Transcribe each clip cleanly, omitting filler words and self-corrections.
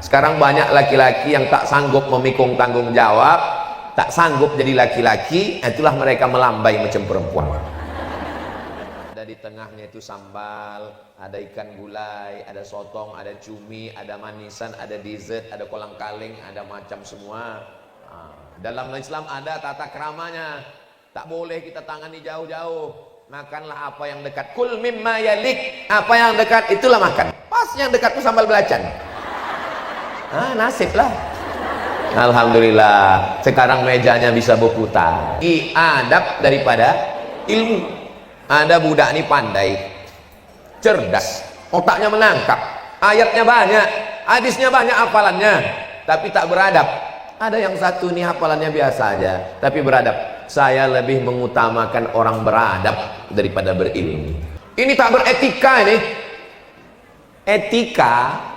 Sekarang banyak laki-laki yang tak sanggup memikul tanggung jawab, tak sanggup jadi laki-laki, itulah mereka melambai macam perempuan. Ada di tengahnya itu sambal, ada ikan gulai, ada sotong, ada cumi, ada manisan, ada dessert, ada kolang kaling, ada macam semua. Dalam Islam ada tata keramanya, tak boleh kita tangani jauh-jauh. Makanlah apa yang dekat. Kul mimma yalik, apa yang dekat itulah makan. Pas yang dekat itu sambal belacan. Nasib lah. Alhamdulillah sekarang mejanya bisa berputar. Adab daripada ilmu. Ada budak ini pandai, cerdas, otaknya menangkap, ayatnya banyak, hadisnya banyak, hafalannya, tapi tak beradab. Ada yang satu nih hafalannya biasa aja tapi beradab. Saya lebih mengutamakan orang beradab daripada berilmu. Ini tak beretika ini. Etika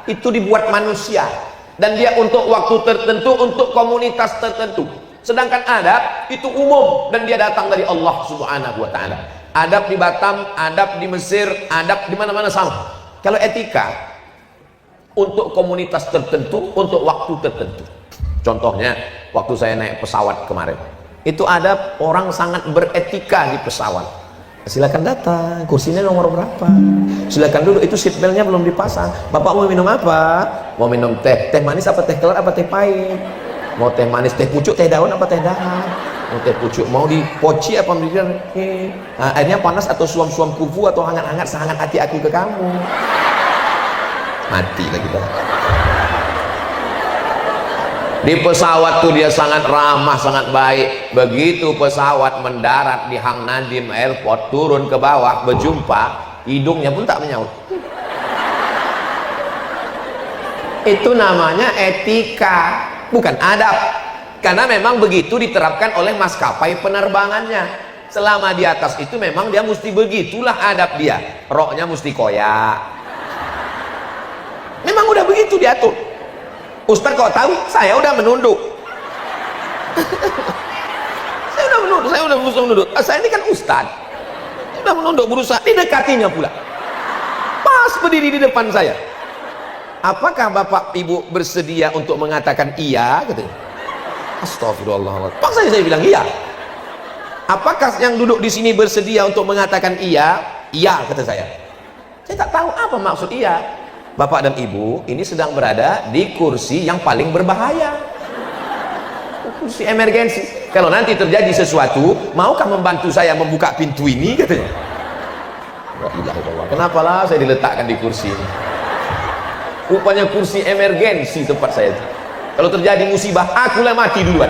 itu dibuat manusia dan dia untuk waktu tertentu, untuk komunitas tertentu. Sedangkan adab itu umum dan dia datang dari Allah Subhanahu wa taala. Adab di Batam, adab di Mesir, adab di mana-mana sama. Kalau etika untuk komunitas tertentu, untuk waktu tertentu. Contohnya waktu saya naik pesawat kemarin, itu ada orang sangat beretika di pesawat. Silakan datang, kursinya nomor berapa, silakan duduk, itu seatbeltnya belum dipasang. Bapak mau minum apa? Mau minum teh, teh manis apa teh kelar apa teh pahit? Mau teh manis, teh pucuk, teh daun apa teh dahan? Mau teh pucuk, mau dipoci apa mendidih? Airnya panas atau suam-suam kufu atau hangat-hangat sehangat hati aku ke kamu? Mati lah kita. Di pesawat tuh dia sangat ramah, sangat baik. Begitu pesawat mendarat di Hang Nadim Airport, turun ke bawah, berjumpa, hidungnya pun tak menyaut. Itu namanya etika, bukan adab. Karena memang begitu diterapkan oleh maskapai penerbangannya. Selama di atas itu memang dia mesti begitulah adab dia. Roknya mesti koyak. Memang udah begitu diatur. Ustaz kok tahu? Saya udah menunduk. saya udah berusaha menunduk. Saya ini kan ustaz. Saya udah menunduk, berusaha didekatinya pula. Pas berdiri di depan saya. Apakah Bapak Ibu bersedia untuk mengatakan iya? Katanya. Astagfirullahaladzim. Paksa saya bilang iya. Apakah yang duduk di sini bersedia untuk mengatakan iya? Iya, kata saya. Saya tak tahu apa maksud iya. Bapak dan Ibu ini sedang berada di kursi yang paling berbahaya, kursi emergensi. Kalau nanti terjadi sesuatu, maukah membantu saya membuka pintu ini? Katanya. Kenapa lah saya diletakkan di kursi ini? Rupanya kursi emergensi tempat saya. Kalau terjadi musibah, akulah mati duluan.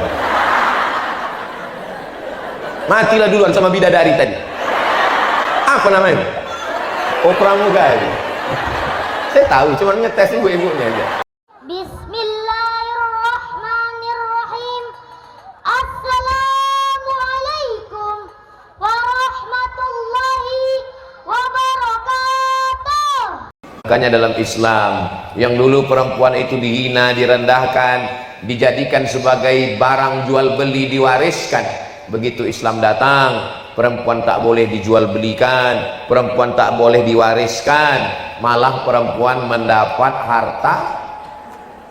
Matilah duluan sama bidadari tadi. Apa namanya? Oh, pramugari. Saya tahu, cuma ngetes ibu-ibunya aja. Bismillahirrahmanirrahim. Assalamualaikum warahmatullahi wabarakatuh. Makanya dalam Islam, yang dulu perempuan itu dihina, direndahkan, dijadikan sebagai barang jual beli, diwariskan. Begitu Islam datang, perempuan tak boleh dijual belikan, perempuan tak boleh diwariskan, malah perempuan mendapat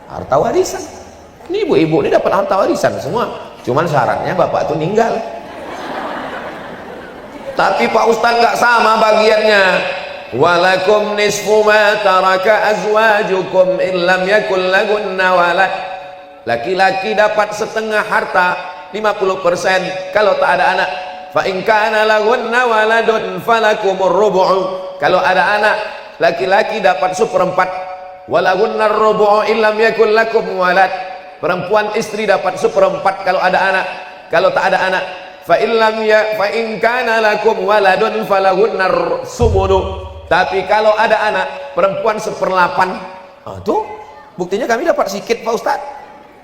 harta warisan. Ini ibu-ibu ini dapat harta warisan semua, cuman syaratnya bapak itu meninggal. Tapi Pak Ustadz nggak sama bagiannya. Walakum nisfu ma taraka azwajukum illam yakul lagunna walad. Laki-laki dapat setengah harta, 50% kalau tak ada anak. Fa in kana lahunna waladun falakumur rubu'. Kalau ada anak, laki-laki dapat seperempat. Walahunnar rubu' illam yakul lakum walad. Perempuan istri dapat seperempat kalau ada anak. Kalau tak ada anak, fa in kana lakum waladun falahunnar sumunu. Tapi kalau ada anak, perempuan 1/8. Tuh, buktinya kami dapat sedikit Pak Ustaz.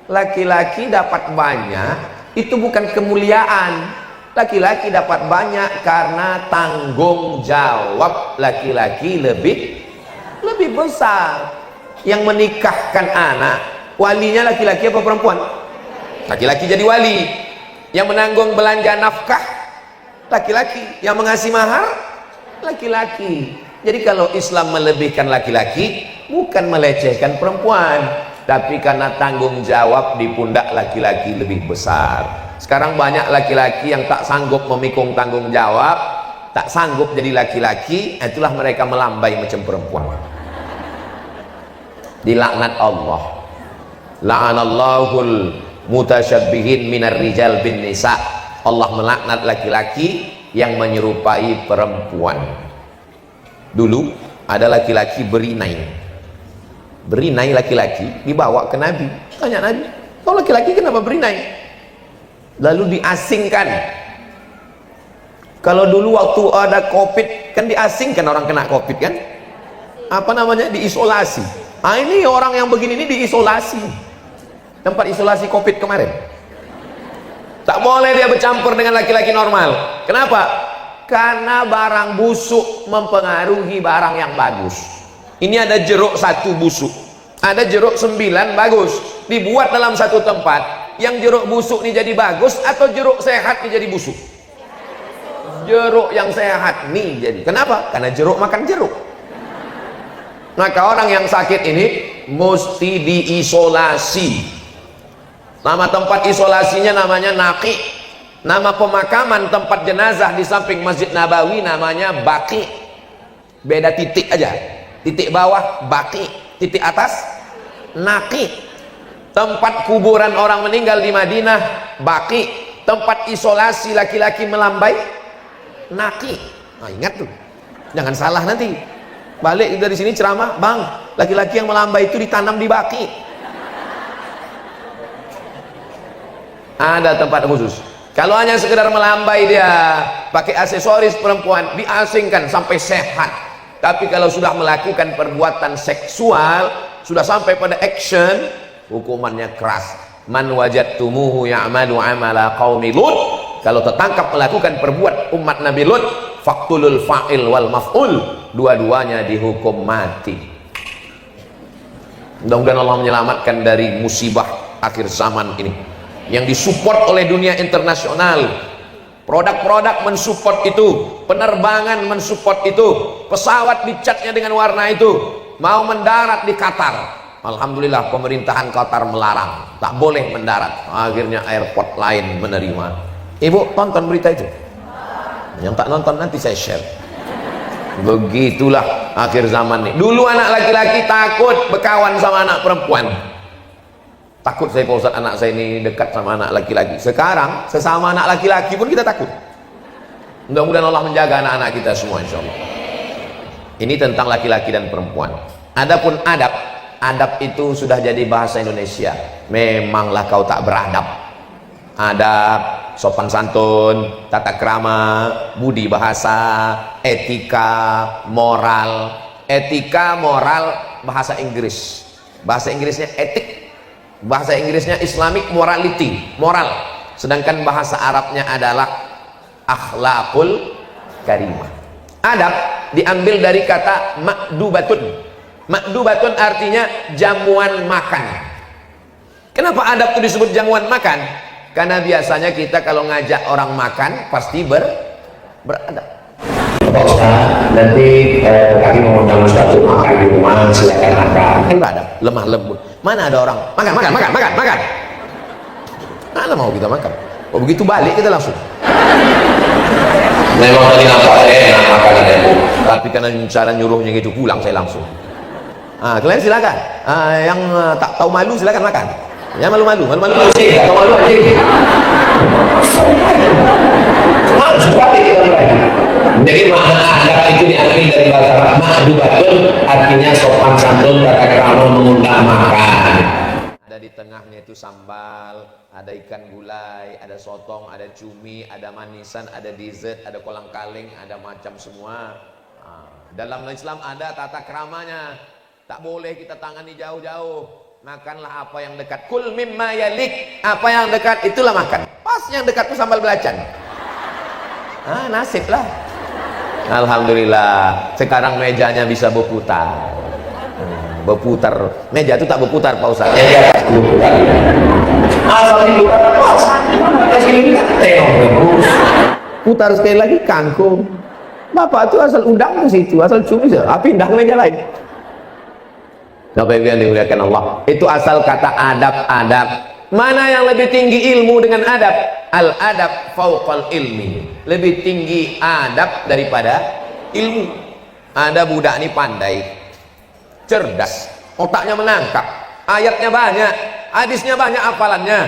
Laki-laki dapat banyak, itu bukan kemuliaan. Laki-laki dapat banyak karena tanggung jawab laki-laki lebih besar. Yang menikahkan anak, walinya laki-laki apa perempuan? Laki-laki jadi wali. Yang menanggung belanja nafkah, laki-laki. Yang mengasih mahar, laki-laki. Jadi kalau Islam melebihkan laki-laki, bukan melecehkan perempuan. tapi karena tanggung jawab di pundak laki-laki lebih besar. Sekarang banyak laki-laki yang tak sanggup memikul tanggung jawab, tak sanggup jadi laki-laki, itulah mereka melambai macam perempuan. Dilaknat Allah. La'anallahul mutasyabbihin minar rijal bin nisa. Allah melaknat laki-laki yang menyerupai perempuan. Dulu ada laki-laki berinai. Berinai laki-laki dibawa ke Nabi. Tanya Nabi, kau laki-laki kenapa berinai? Lalu diasingkan. Kalau dulu waktu ada COVID kan diasingkan orang kena COVID kan? Apa namanya? Diisolasi. Ah, ini orang yang begini ini diisolasi. Tempat isolasi COVID kemarin. Tak boleh dia bercampur dengan laki-laki normal. Kenapa? Karena barang busuk mempengaruhi barang yang bagus. Ini ada jeruk 1 busuk, ada jeruk 9 bagus. Dibuat dalam satu tempat, yang jeruk busuk ini jadi bagus atau jeruk sehat ini jadi busuk? Jeruk yang sehat nih jadi. Kenapa? Karena jeruk makan jeruk. Maka orang yang sakit ini mesti diisolasi. Nama tempat isolasinya namanya Naqi. Nama pemakaman tempat jenazah di samping Masjid Nabawi namanya Baqi. Beda titik aja. Titik bawah Baqi, titik atas Naqi. Tempat kuburan orang meninggal di Madinah Baqi. Tempat isolasi laki-laki melambai Naqi. Nah, ingat tuh. Jangan salah nanti. Balik dari sini ceramah, "Bang, laki-laki yang melambai itu ditanam di Baqi." Ada tempat khusus. Kalau hanya sekedar melambai dia pakai aksesoris perempuan, diasingkan sampai sehat. Tapi kalau sudah melakukan perbuatan seksual, sudah sampai pada action, hukumannya keras. Man wajadtumuhu ya'malu amala qaumi Lut. Kalau tertangkap melakukan perbuat umat Nabi Lut, faqtulul fa'il wal maf'ul. Dua-duanya dihukum mati. Mudah-mudahan Allah menyelamatkan dari musibah akhir zaman ini yang disupport oleh dunia internasional. Produk-produk mensupport itu, penerbangan mensupport itu, pesawat dicatnya dengan warna itu, mau mendarat di Qatar. Alhamdulillah pemerintahan Qatar melarang, tak boleh mendarat. Akhirnya airport lain menerima. Ibu tonton berita itu? Yang tak nonton nanti saya share. Begitulah akhir zaman ini. Dulu anak laki-laki takut berkawan sama anak perempuan. Takut saya Pak Ustaz, anak saya ini dekat sama anak laki-laki. Sekarang sesama anak laki-laki pun kita takut. Mudah-mudahan Allah menjaga anak-anak kita semua insya Allah. Ini tentang laki-laki dan perempuan. Adapun adab, adab itu sudah jadi bahasa Indonesia. Memanglah kau tak beradab. Adab, sopan santun, tata krama, budi bahasa, etika, moral. Etika, moral, bahasa Inggris. Bahasa Inggrisnya etik. Bahasa Inggrisnya Islamic morality, moral. Sedangkan bahasa Arabnya adalah akhlakul karimah. Adab diambil dari kata makdubatun. Makdubatun artinya jamuan makan. Kenapa adab itu disebut jamuan makan? Karena biasanya kita kalau ngajak orang makan pasti beradab. Pak Ustaz, nanti kami mau undang Ustaz untuk makan di rumah, silakan makan. Kan beradab, lemah lembut. Mana ada orang makan. Mana mau kita makan? Oh begitu balik kita langsung. Memang tadi nampak enak makanan ya Bu. Tapi karena cara nyuruhnya gitu pulang saya langsung. Kalian silakan. Yang tak tahu malu silakan makan. Ya malu-malu sih, tak tahu malu anjing. Harus balik kita mulai. Jadi makna adab itu diambil dari bahasa Arab makdubatun, artinya sopan santun, tata krama mengundang makan. Ada di tengahnya itu sambal, ada ikan gulai, ada sotong, ada cumi, ada manisan, ada dessert, ada kolang kaling, ada macam semua. Dalam Islam ada tata kramanya. Tak boleh kita tangani jauh-jauh. Makanlah apa yang dekat. Kul mimma yalik, apa yang dekat itulah makan. Pas yang dekat itu sambal belacan. Nasib lah. Alhamdulillah sekarang mejanya bisa berputar. Berputar, meja itu tak berputar Pak Ustaz. Ya, berputar. Putar sekali lagi kangkung. Bapak itu asal udang ke situ, asal cumi, pindah ke meja lain. Bapak Ibu yang dimuliakan Allah, itu asal kata adab-adab. Mana yang lebih tinggi ilmu dengan adab? Al-adab fauqal ilmi. Lebih tinggi adab daripada ilmu. Ada budak ini pandai, cerdas, otaknya menangkap, ayatnya banyak, hadisnya banyak, hafalannya,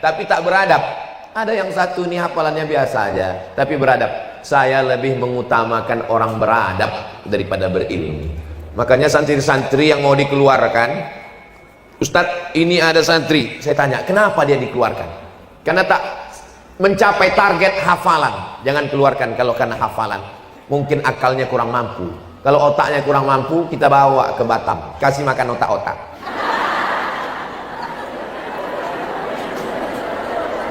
tapi tak beradab. Ada yang satu nih hafalannya biasa aja, tapi beradab. Saya lebih mengutamakan orang beradab daripada berilmu. Makanya santri-santri yang mau dikeluarkan, Ustadz, ini ada santri, saya tanya, kenapa dia dikeluarkan? Karena tak mencapai target hafalan. Jangan keluarkan kalau karena hafalan. Mungkin akalnya kurang mampu. Kalau otaknya kurang mampu, kita bawa ke Batam, kasih makan otak-otak.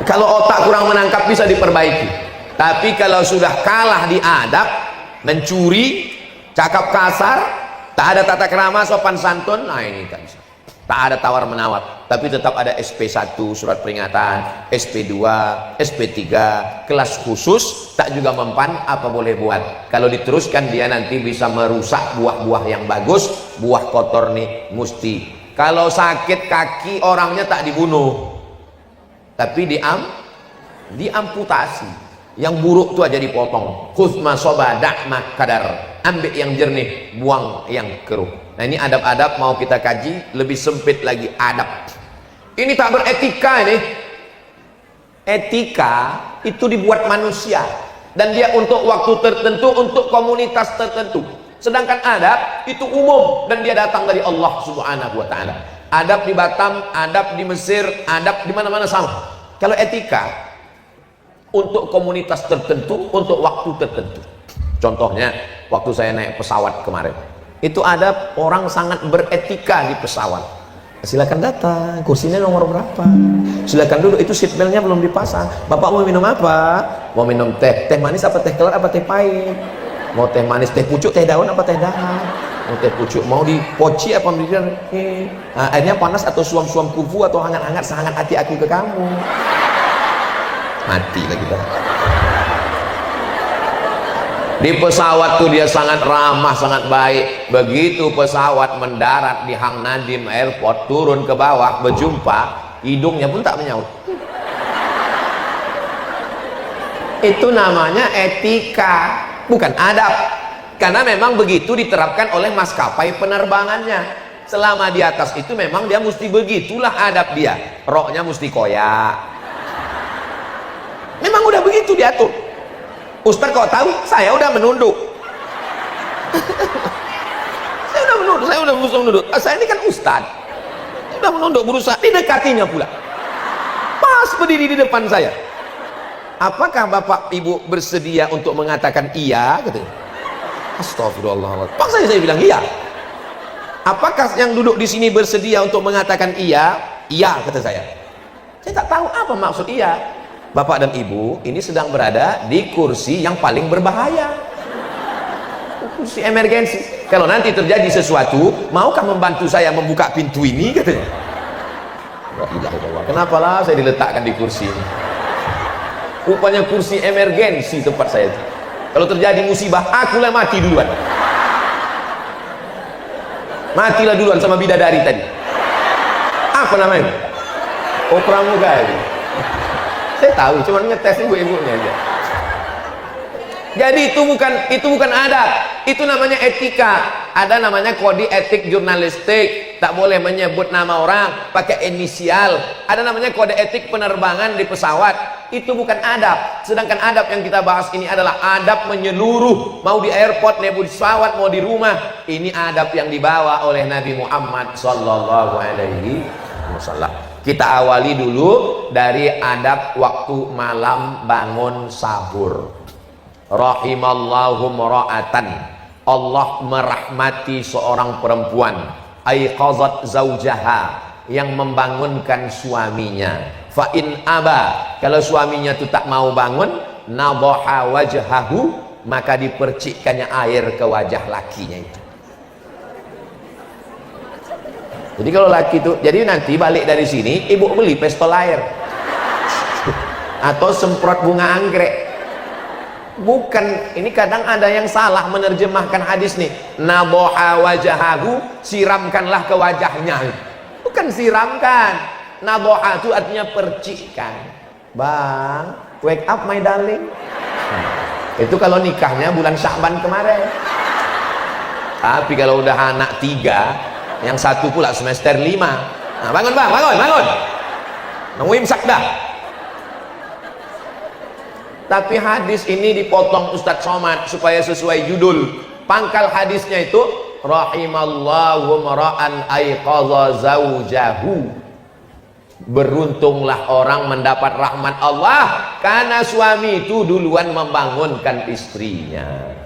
Kalau otak kurang menangkap bisa diperbaiki. Tapi kalau sudah kalah di adab, mencuri, cakap kasar, tak ada tata krama, sopan santun, nah ini tak bisa. Tak ada tawar menawar, tapi tetap ada SP1 surat peringatan, SP2, SP3, kelas khusus, tak juga mempan, apa boleh buat. Kalau diteruskan dia nanti bisa merusak buah-buah yang bagus, buah kotor nih mesti. Kalau sakit kaki orangnya tak dibunuh, tapi diamputasi. Yang buruk itu aja dipotong. Khudma sobadak makadar. Ambil yang jernih, buang yang keruh. Nah ini adab-adab mau kita kaji lebih sempit lagi adab. Ini tak beretika ini. Etika itu dibuat manusia dan dia untuk waktu tertentu, untuk komunitas tertentu. Sedangkan adab itu umum dan dia datang dari Allah Subhanahu wa taala. Adab di Batam, adab di Mesir, adab di mana-mana sama. Kalau etika untuk komunitas tertentu, untuk waktu tertentu. Contohnya, waktu saya naik pesawat kemarin, itu ada orang sangat beretika di pesawat. Silakan datang, kursinya nomor berapa? Silakan duduk, itu seat beltnya belum dipasang. Bapak mau minum apa? Mau minum teh manis apa teh kelar apa teh pahit? Mau teh manis, teh pucuk, teh daun apa teh dahan? Mau teh pucuk, mau dipoci apa airnya panas atau suam-suam kufu atau hangat-hangat sehangat hati aku ke kamu. Mati lagi dah. Di pesawat tuh dia sangat ramah, sangat baik. Begitu pesawat mendarat di Hang Nadim Airport, turun ke bawah berjumpa, hidungnya pun tak menyaut. Itu namanya etika, bukan adab. Karena memang begitu diterapkan oleh maskapai penerbangannya. Selama di atas itu memang dia mesti begitulah adab dia. Roknya mesti koyak. Memang udah begitu diatur. Ustaz kok tahu? Saya udah menunduk. saya udah berusaha menunduk. Saya ini kan ustaz. Saya udah menunduk, berusaha didekatinya pula. Pas berdiri di depan saya. Apakah Bapak Ibu bersedia untuk mengatakan iya? Katanya. Astagfirullahaladzim. Paksa saya bilang iya. Apakah yang duduk di sini bersedia untuk mengatakan iya? Iya, kata saya. Saya tak tahu apa maksud iya. Bapak dan Ibu ini sedang berada di kursi yang paling berbahaya, kursi emergensi. Kalau nanti terjadi sesuatu, maukah membantu saya membuka pintu ini? Katanya. Kenapa lah saya diletakkan di kursi ini? Rupanya kursi emergensi tempat saya itu. Kalau terjadi musibah, akulah mati duluan. Matilah duluan sama bidadari tadi. Apa namanya? Oh, pramugari. Saya tahu, cuma ngetes ibu-ibunya aja. Jadi itu bukan adab, itu namanya etika. Ada namanya kode etik jurnalistik, tak boleh menyebut nama orang, pakai inisial. Ada namanya kode etik penerbangan di pesawat, itu bukan adab. Sedangkan adab yang kita bahas ini adalah adab menyeluruh, mau di airport, mau di pesawat, mau di rumah. Ini adab yang dibawa oleh Nabi Muhammad sallallahu alaihi wasallam. Kita awali dulu dari adab waktu malam bangun sahur. Rahimallahu mra'atan. Allah merahmati seorang perempuan, aiqazat zaujaha, yang membangunkan suaminya. Fa in aba, kalau suaminya itu tak mau bangun, nadaha wajhahu, maka dipercikkannya air ke wajah lakinya itu. Jadi kalau laki itu, jadi nanti balik dari sini, ibu beli pistol air atau semprot bunga anggrek. Bukan, ini kadang ada yang salah menerjemahkan hadis nih. Nadoha wajahahu, siramkanlah ke wajahnya. Bukan siramkan. Nadoha itu artinya percikan. Bang, wake up my darling. Itu kalau nikahnya bulan Sya'ban kemarin. Tapi kalau udah anak 3, yang satu pula semester 5. Nah, bangun bang, bangun. Nungguin sakda. Tapi hadis ini dipotong Ustadz Somad supaya sesuai judul. Pangkal hadisnya itu rahimallahu mara'an aiqadha zaujahu. Beruntunglah orang mendapat rahmat Allah karena suami itu duluan membangunkan istrinya.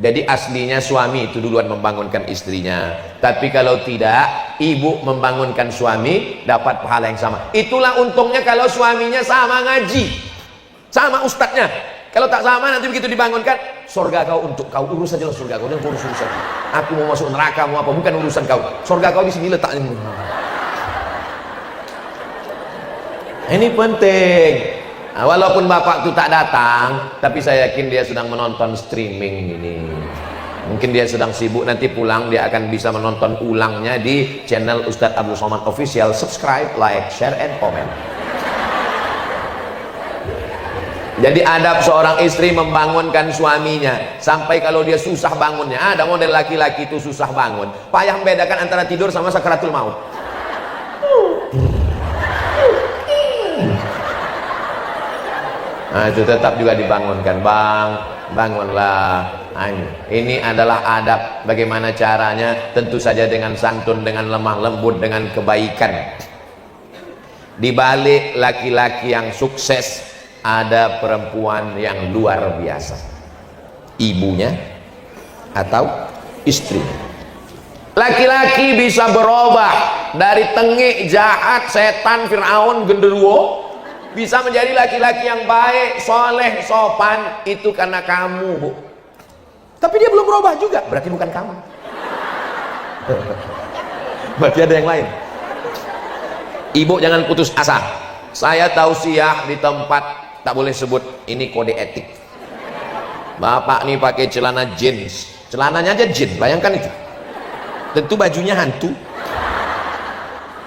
Jadi aslinya suami itu duluan membangunkan istrinya. Tapi kalau tidak, ibu membangunkan suami, dapat pahala yang sama. Itulah untungnya kalau suaminya sama ngaji, sama ustadznya. Kalau tak sama, nanti begitu dibangunkan, surga kau untuk kau, urus saja surga kau, jangan urus urusan. Aku mau masuk neraka, mau apa, bukan urusan kau. Surga kau di sini letaknya. Ini penting. Nah, walaupun bapak itu tak datang, tapi saya yakin dia sedang menonton streaming ini. Mungkin dia sedang sibuk, nanti pulang dia akan bisa menonton ulangnya di channel Ustadz Abdul Somad Official. Subscribe, like, share, and comment. Jadi adab seorang istri membangunkan suaminya, sampai kalau dia susah bangunnya. Ada model laki-laki itu susah bangun, payah membedakan antara tidur sama sakaratul maut. Nah, itu tetap juga dibangunkan, bang, bangunlah. Nah, ini adalah adab. Bagaimana caranya? Tentu saja dengan santun, dengan lemah lembut, dengan kebaikan. Di balik laki-laki yang sukses ada perempuan yang luar biasa, ibunya atau istrinya. Laki-laki bisa berubah dari tengik, jahat, setan, Fir'aun, genderuwo, bisa menjadi laki-laki yang baik, soleh, sopan. Itu karena kamu, Bu. Tapi dia belum berubah juga, berarti bukan kamu. Berarti ada yang lain. Ibu jangan putus asa. Saya tausiah di tempat, tak boleh sebut, ini kode etik. Bapak nih pakai celana jeans, celananya aja jeans, bayangkan itu. Tentu bajunya hantu.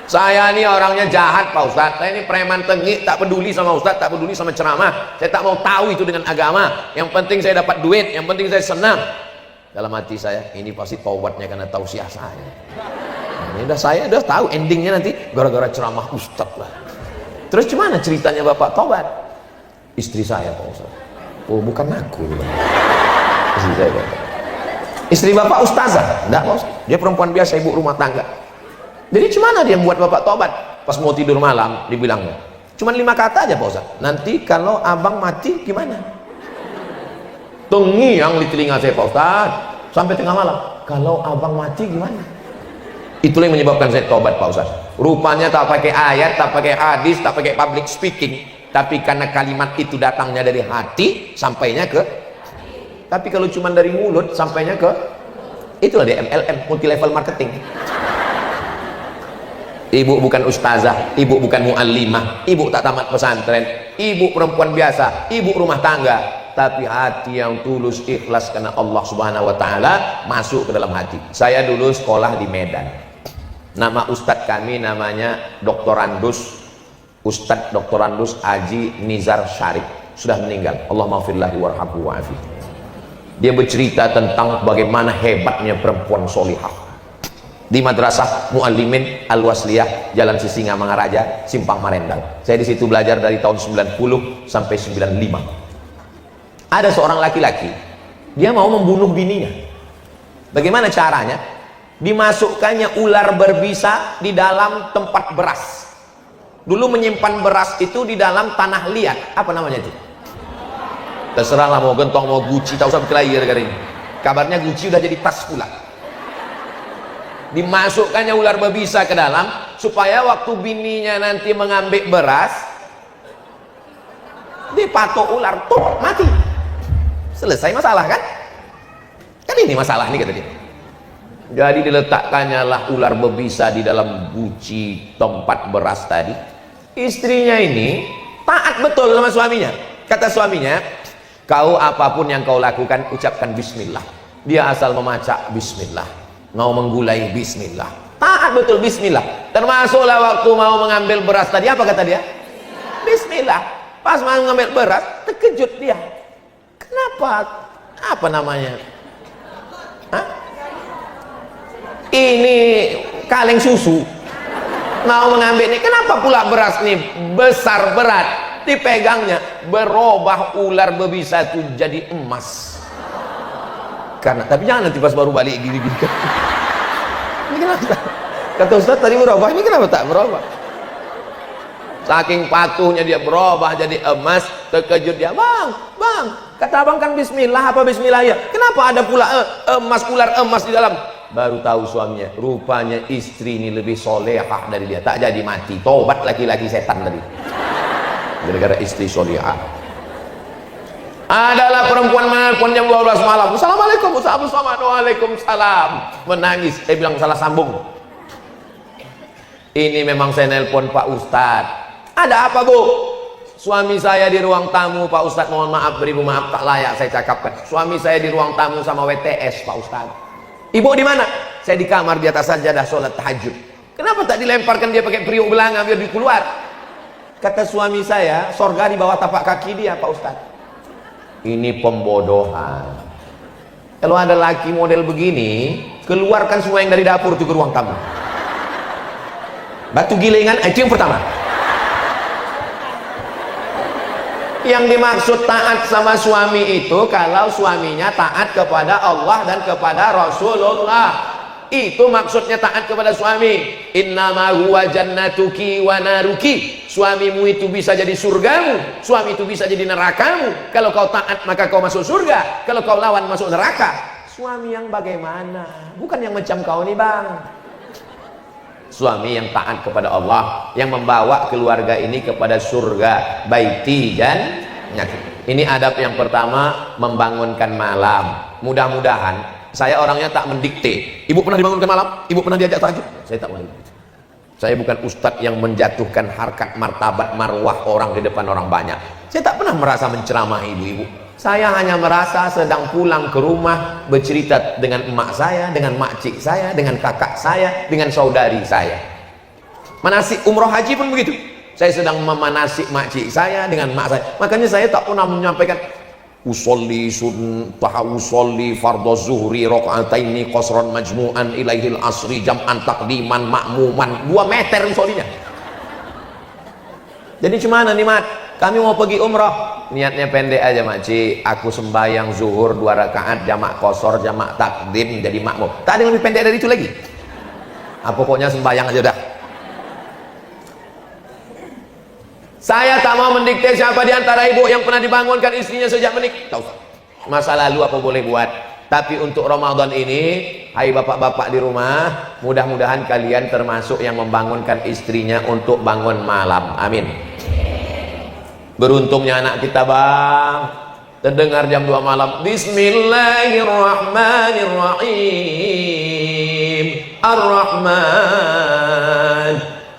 Saya ini orangnya jahat Pak Ustadz, saya ini preman tengik, tak peduli sama Ustadz, tak peduli sama ceramah, saya tak mau tahu itu dengan agama. Yang penting saya dapat duit, yang penting saya senang. Dalam hati saya, ini pasti taubatnya karena tausiah saya. Ini udah, saya udah tahu endingnya nanti gara-gara ceramah Ustadz lah. Terus gimana ceritanya Bapak taubat? Istri saya Pak Ustadz. Oh, bukan aku. Istri saya Pak. Istri Bapak ustazah? Enggak Pak Ustadz, dia perempuan biasa, ibu rumah tangga. Jadi gimana dia membuat Bapak tobat? Pas mau tidur malam dibilangnya, cuman 5 kata aja Pak Ustaz. Nanti kalau abang mati gimana? Terngiang di telinga saya Pak Ustaz, sampai tengah malam. Kalau abang mati gimana? Itulah yang menyebabkan saya tobat Pak Ustaz. Rupanya tak pakai ayat, tak pakai hadis, tak pakai public speaking, tapi karena kalimat itu datangnya dari hati, sampainya ke. Tapi kalau cuma dari mulut, sampainya ke. Itulah dia MLM, multi level marketing. Ibu bukan ustazah, ibu bukan muallimah, ibu tak tamat pesantren, ibu perempuan biasa, ibu rumah tangga, tapi hati yang tulus, ikhlas karena Allah Subhanahu wa taala masuk ke dalam hati. Saya dulu sekolah di Medan. Nama ustadz kami namanya Dr. Andus, Ustadz Dr. Andus Haji Nizar Syarif, sudah meninggal. Allah maghfirlahu warhamhu wa'afi. Dia bercerita tentang bagaimana hebatnya perempuan solihah di Madrasah Muallimin Al-Wasliyah, Jalan Sisingamangaraja, Simpang Marendal. Saya di situ belajar dari tahun 90 sampai 95. Ada seorang laki-laki, dia mau membunuh bininya. Bagaimana caranya? Dimasukkannya ular berbisa di dalam tempat beras. Dulu menyimpan beras itu di dalam tanah liat. Apa namanya itu? Terserahlah, mau gentong, mau guci, tak usah berkelahi gara-gara ini. Kabarnya guci udah jadi tas pula. Dimasukkannya ular berbisa ke dalam supaya waktu bininya nanti mengambil beras, dipatok ular, tuh mati. Selesai masalah kan? Kan ini masalah nih kata dia. Jadi diletakkannya lah ular berbisa di dalam guci tempat beras tadi. Istrinya ini taat betul sama suaminya. Kata suaminya, Kau apapun yang kau lakukan, ucapkan bismillah. Dia asal memacak bismillah, mau menggulai bismillah, taat betul bismillah. Termasuklah waktu mau mengambil beras tadi, apa kata dia? Bismillah. Pas mau mengambil beras, terkejut dia. Kenapa? Apa namanya? Hah? Ini kaleng susu. Mau mengambil ini, kenapa pula beras nih besar berat? Dipegangnya, berubah ular berbisa itu jadi emas. Karena, tapi jangan nanti pas baru balik gini-gini. Ini kenapa? Kata Ustaz tadi berubah, ini kenapa tak berubah? Saking patuhnya dia berubah jadi emas, terkejut dia. Bang, kata abang kan bismillah, apa bismillah ya? Kenapa ada pula emas, ular emas di dalam? Baru tahu suaminya, rupanya istri ini lebih solehah dari dia, tak jadi mati. Tobat laki-laki setan tadi. Gara-gara istri solehah. Adalah perempuan menelpon jam 12 malam. Assalamualaikum Ustaz Abdul Somad. Waalaikumsalam. Menangis. Saya bilang salah sambung. Ini memang saya nelpon Pak Ustadz. Ada apa Bu? Suami saya di ruang tamu Pak Ustadz. Mohon maaf, beribu maaf tak layak saya cakapkan. Suami saya di ruang tamu sama WTS Pak Ustadz. Ibu di mana? Saya di kamar di atas sajadah sholat tahajud. Kenapa tak dilemparkan dia pakai periuk belanga biar dia keluar? Kata suami saya, sorga di bawah tapak kaki dia Pak Ustadz. Ini pembodohan. Kalau ada laki model begini, keluarkan semua yang dari dapur itu ke ruang tamu. Batu gilingan, itu yang pertama. Yang dimaksud taat sama suami itu kalau suaminya taat kepada Allah dan kepada Rasulullah. Itu maksudnya taat kepada suami. Innama huwa jannatuki wa naruki. Suamimu itu bisa jadi surgamu, suami itu bisa jadi nerakamu. Kalau kau taat maka kau masuk surga, kalau kau lawan masuk neraka. Suami yang bagaimana? Bukan yang macam kau nih bang. Suami yang taat kepada Allah, yang membawa keluarga ini kepada surga. Baiti dan ini adab yang pertama, membangunkan malam. Mudah-mudahan saya orangnya tak mendikte. Ibu pernah dibangunkan malam? Ibu pernah diajak tahajud? Saya tak mau. Saya bukan ustadz yang menjatuhkan harkat martabat marwah orang di depan orang banyak. Saya tak pernah merasa menceramahi ibu-ibu. Saya hanya merasa sedang pulang ke rumah bercerita dengan emak saya, dengan makcik saya, dengan kakak saya, dengan saudari saya. Manasik umroh haji pun begitu. Saya sedang memanasik makcik saya dengan emak saya. Makanya saya tak pernah menyampaikan usolli fardhu zuhri rakaataini qasran majmu'an ilaihil asri jam'an taqdiman ma'muman. 2 meter usollinya. Jadi gimana nih Mat? Kami mau pergi umrah, niatnya pendek aja makcik. Aku sembahyang zuhur 2 rakaat jamak qasar jamak takdim jadi makmum. Tak ada yang lebih pendek dari itu lagi. Pokoknya sembahyang aja dah. Saya tak mau mendikte siapa di antara ibu yang pernah dibangunkan istrinya sejak menikah. Tahu, masa lalu apa boleh buat. Tapi untuk Ramadan ini, hai bapak-bapak di rumah, mudah-mudahan kalian termasuk yang membangunkan istrinya untuk bangun malam. Amin. Beruntungnya anak kita bang, terdengar jam 2 malam. Bismillahirrahmanirrahim. Ar-Rahman.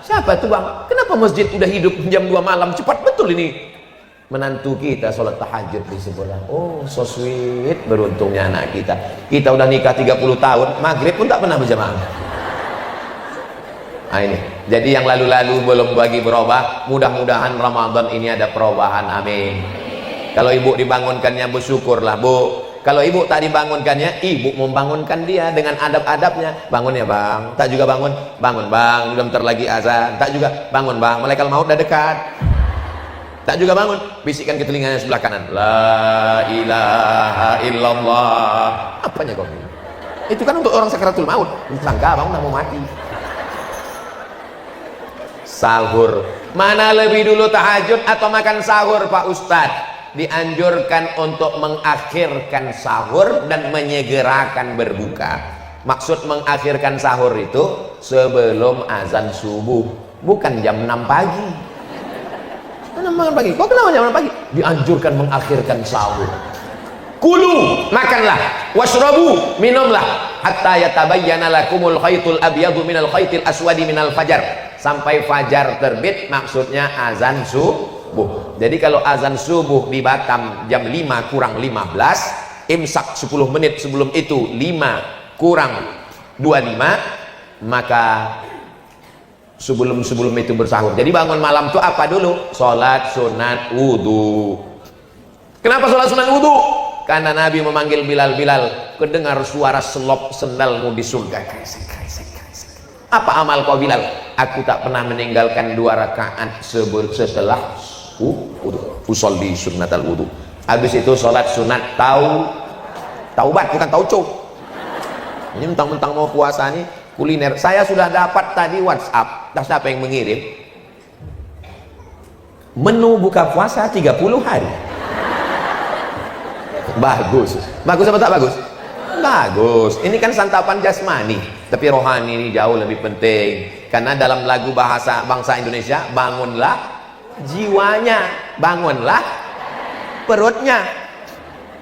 Siapa tuh bang? Kenapa masjid udah hidup jam 2 malam? Cepat betul ini. Menantu kita sholat tahajud di sebelah. Oh so sweet. Beruntungnya anak kita. Kita udah nikah 30 tahun, maghrib pun tak pernah berjamaah. Nah ini, jadi yang lalu-lalu belum bagi berubah. Mudah-mudahan Ramadan ini ada perubahan. Amin. Kalau ibu dibangunkannya bersyukurlah bu. Kalau ibu tak dibangunkannya, ibu membangunkan dia dengan adab-adabnya. Bangun ya bang. Tak juga bangun. Bangun bang, belum lagi azan. Tak juga bangun bang, malaikat maut udah dekat. Tak juga bangun, bisikkan ke telinganya sebelah kanan. La ilaha illallah. Apanya kau ini? Itu kan untuk orang sakaratul maut. Sangka bang udah mau mati. Sahur. Mana lebih dulu tahajud atau makan sahur Pak Ustadz? Dianjurkan untuk mengakhirkan sahur dan menyegerakan berbuka. Maksud mengakhirkan sahur itu sebelum azan subuh, bukan jam 6 pagi. Jam 6 pagi. Kok kenapa jam 6 pagi? Dianjurkan mengakhirkan sahur. Kulu, makanlah, washrabu, minumlah, hatta yatabayyana lakumul khaytul abyadu minal khaytil aswadi minal fajar. Sampai fajar terbit, maksudnya azan subuh. subuh. Jadi kalau azan subuh di Batam jam 5 kurang 15, imsak 10 menit sebelum itu 5 kurang 25, maka sebelum itu bersahur. Jadi bangun malam itu apa dulu? Sholat sunat wudhu. Kenapa sholat sunat wudhu? Karena Nabi memanggil Bilal, kedengar suara selop sendalmu di surga. Apa amal kau Bilal? Aku tak pernah meninggalkan 2 rakaat setelah wudhu. Usolli sunnatal wudhu. Habis itu sholat sunat taubat, bukan tauco. Ini mentang-mentang mau puasa nih kuliner. Saya sudah dapat tadi WhatsApp, siapa yang mengirim menu buka puasa 30 hari. Bagus apa tak bagus? Bagus. Ini kan santapan jasmani, tapi rohani ini jauh lebih penting. Karena dalam lagu bahasa bangsa Indonesia, bangunlah jiwanya, bangunlah perutnya.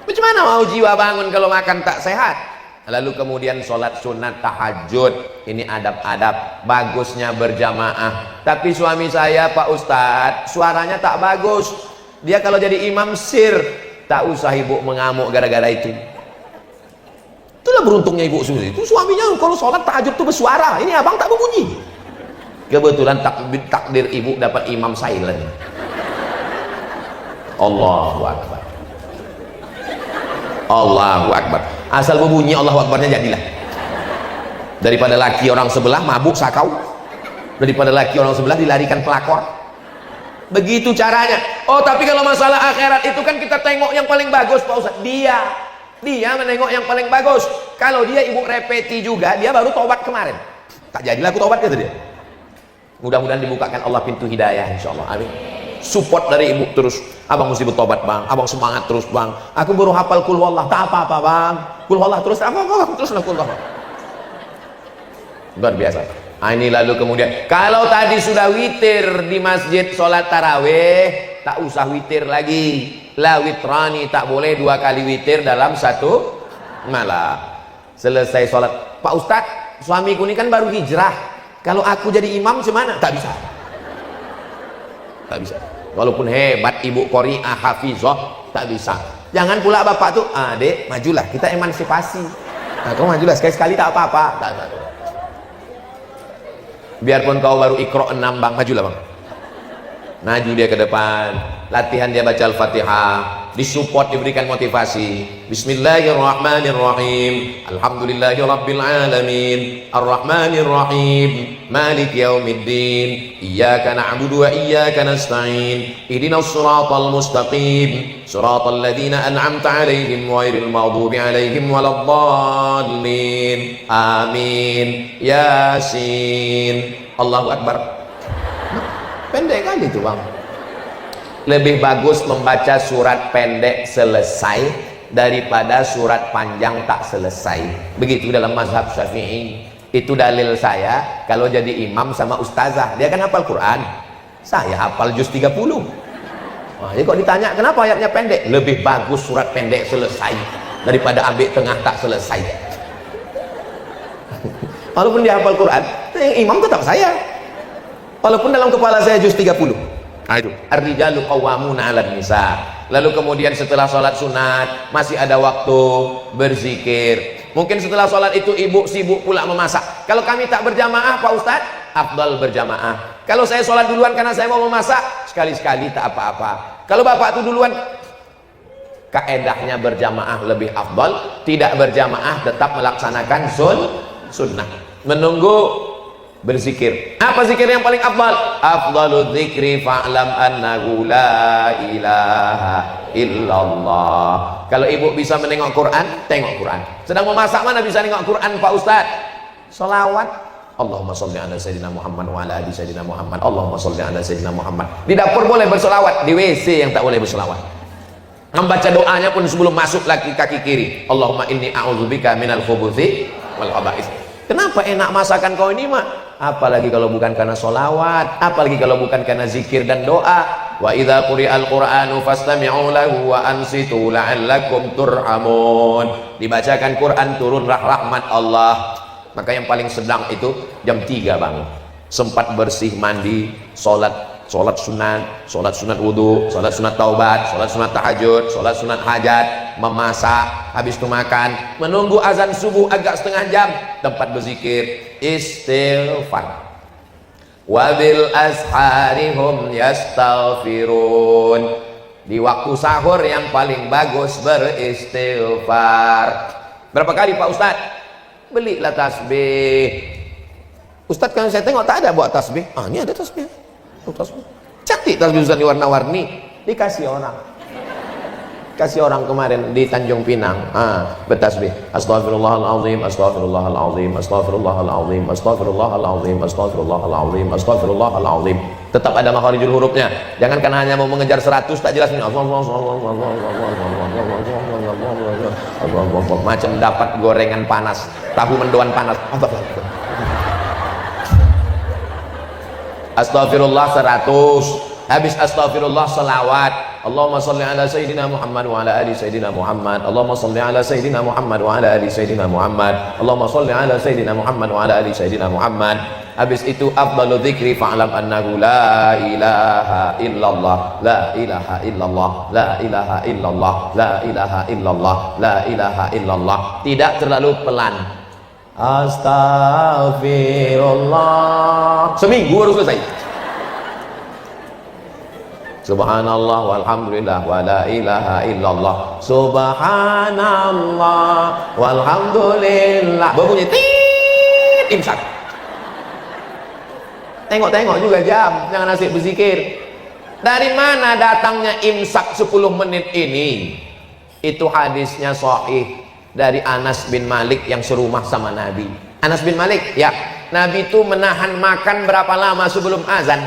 Bagaimana mau jiwa bangun kalau makan tak sehat? Lalu kemudian sholat sunat tahajud, ini adab-adab. Bagusnya berjamaah. Tapi suami saya Pak Ustadz suaranya tak bagus, dia kalau jadi imam sir. Tak usah ibu mengamuk gara-gara itu. Itulah beruntungnya ibu Susi. Itu suaminya kalau sholat tahajud tuh bersuara. Ini abang tak berbunyi. Kebetulan takdir ibu dapat imam silent. Allahu Akbar. Allahu Akbar. Asal berbunyi Allahu Akbarnya jadilah. Daripada laki orang sebelah mabuk sakau, daripada laki orang sebelah dilarikan pelakor. Begitu caranya. Oh, tapi kalau masalah akhirat itu kan kita tengok yang paling bagus Pak Ustaz. Dia menengok yang paling bagus. Kalau dia ibu repeti juga, dia baru tobat kemarin. Tak jadilah aku tobat kata dia. Mudah-mudahan dibukakan Allah pintu hidayah insyaallah. Amin. Support dari ibu terus. Abang mesti bertobat bang, abang semangat terus bang. Aku baru hafal kul wallah, tak apa-apa bang. Kul wallah terus apa-apa, terus kul wallah. Luar biasa. Nah, ini lalu kemudian kalau tadi sudah witir di masjid sholat taraweh, tak usah witir lagi. La witrani, tak boleh 2 kali witir dalam 1 malam. Selesai sholat, Pak Ustadz suamiku ini kan baru hijrah, kalau aku jadi imam gimana? Tak bisa, tak bisa. Walaupun hebat ibu qori'ah hafizah, tak bisa. Jangan pula bapak tuh, dek majulah kita emansipasi. Nah, kau majulah sekali-sekali tak apa-apa. Tak. Biarpun kau baru Iqra 6 bang, majulah bang. Maju dia ke depan, latihan dia baca Al-Fatihah, disupport, diberikan motivasi. Bismillahirrahmanirrahim. Alhamdulillahirabbil alamin. Arrahmanirrahim. Maliki yaumiddin. Iyyaka na'budu wa iyyaka nasta'in. Ihdinas siratal mustaqim. Siratal ladzina an'amta 'alaihim ghairil maghdubi 'alaihim waladdallin. Amin. Yasin. Allahu Akbar. Pendek kali itu bang. Lebih bagus membaca surat pendek selesai daripada surat panjang tak selesai. Begitu dalam mazhab Syafi'i. Itu dalil saya kalau jadi imam sama ustazah, dia kan hafal Quran, saya hafal juz 30. Wah, jadi kok ditanya kenapa ayatnya pendek, lebih bagus surat pendek selesai daripada ambil tengah tak selesai. Walaupun dia hafal Quran, yang imam tetap saya. Walaupun dalam kepala saya juz 30. Nah itu, ar-rijalu qawwamuna 'alan nisa. Lalu kemudian setelah sholat sunat masih ada waktu berzikir. Mungkin setelah sholat itu ibu sibuk pula memasak. Kalau kami tak berjamaah Pak Ustadz, afdal berjamaah. Kalau saya sholat duluan karena saya mau memasak, sekali-sekali tak apa-apa. Kalau bapak itu duluan, kaedahnya berjamaah lebih afdal. Tidak berjamaah tetap melaksanakan sunnah. Menunggu berzikir. Apa zikir yang paling afdal? Afdalul dzikri fa'lam annahu la ilaha illallah. Kalau ibu bisa menengok Quran, tengok Quran. Sedang memasak mana bisa nengok Quran Pak Ustadz? Salawat. Allahumma sholli ala sayyidina Muhammad wa ala ali sayyidina Muhammad. Allahumma sholli ala sayyidina Muhammad. Di dapur boleh bersolawat, di WC yang tak boleh bersolawat. Membaca doanya pun sebelum masuk kaki kiri. Allahumma inni a'udzubika minal khubuthi wal khaba'is. Kenapa enak masakan kau ini mak? Apalagi kalau bukan karena solawat, apalagi kalau bukan karena zikir dan doa. Wa idza quri'al qur'anu fastami'u lahu wa ansitu la'allakum turhamun. Dibacakan Quran turunlah rahmat Allah. Maka yang paling sedang itu jam 3 bangun, sempat bersih mandi, sholat sholat sunat wudhu, sholat sunat taubat, sholat sunat tahajud, sholat sunat hajat, memasak, habis itu makan, menunggu azan subuh agak setengah jam, tempat berzikir, istighfar. Wabil asharihum yastaghfirun. Di waktu sahur yang paling bagus beristighfar. Berapa kali Pak Ustadz? Belilah tasbih. Ustadz kan saya tengok tak ada buat tasbih. Ah, ini ada tasbih. Tasbih. Cantik tasbih Ustadz, warna-warni. Dikasih orang. Kasih orang kemarin di Tanjung Pinang. Bertasbih. Astaghfirullahalazim, astaghfirullahalazim, astaghfirullahalazim, astaghfirullahalazim, astaghfirullahalazim, astaghfirullahalazim. Tetap ada makharijul hurufnya. Jangan karena hanya mau mengejar 100 tak jelas. Macam dapat gorengan panas, tahu mendoan panas. Astaghfirullah 100. Habis astaghfirullah salawat. Allahumma salli ala sayyidina Muhammad wa ala ali sayyidina Muhammad. Allahumma salli ala sayyidina Muhammad wa ala ali sayyidina Muhammad. Allahumma salli ala sayyidina Muhammad wa ala ali sayyidina Muhammad. Habis itu afdalu dzikri fa'lam annahu la ilaha illallah, la ilaha illallah, la ilaha illallah, la ilaha illallah, la ilaha illallah. Tidak terlalu pelan. Astaghfirullah. Seminggu harus selesai. Subhanallah walhamdulillah wa la ilaha illallah. Subhanallah walhamdulillah. Berbunyi tit, imsak. Tengok-tengok juga jam, jangan asik berzikir. Dari mana datangnya imsak 10 menit ini? Itu hadisnya sahih dari Anas bin Malik yang serumah sama Nabi. Anas bin Malik, ya, Nabi itu menahan makan berapa lama sebelum azan?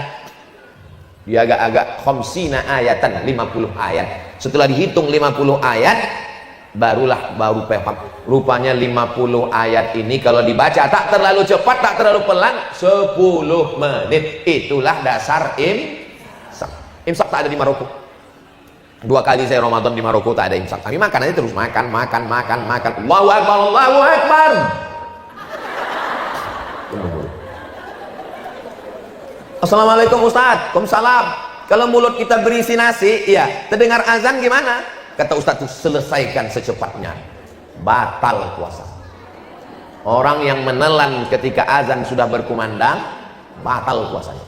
Dia agak-agak khamsina ayatan, 50 ayat. Setelah dihitung 50 ayat, baru paham. Rupanya 50 ayat ini kalau dibaca tak terlalu cepat, tak terlalu pelan, 10 menit. Itulah dasar imsak. Imsak tak ada di Maroko. 2 kali saya Ramadan di Maroko tak ada imsak. Kami makan aja terus, makan. Allahu Akbar, Allahu Akbar. Assalamualaikum Ustadz. Waalaikumsalam. Kalau mulut kita berisi nasi, iya, terdengar azan gimana? Kata Ustadz, selesaikan secepatnya. Batal puasa. Orang yang menelan ketika azan sudah berkumandang, batal puasanya.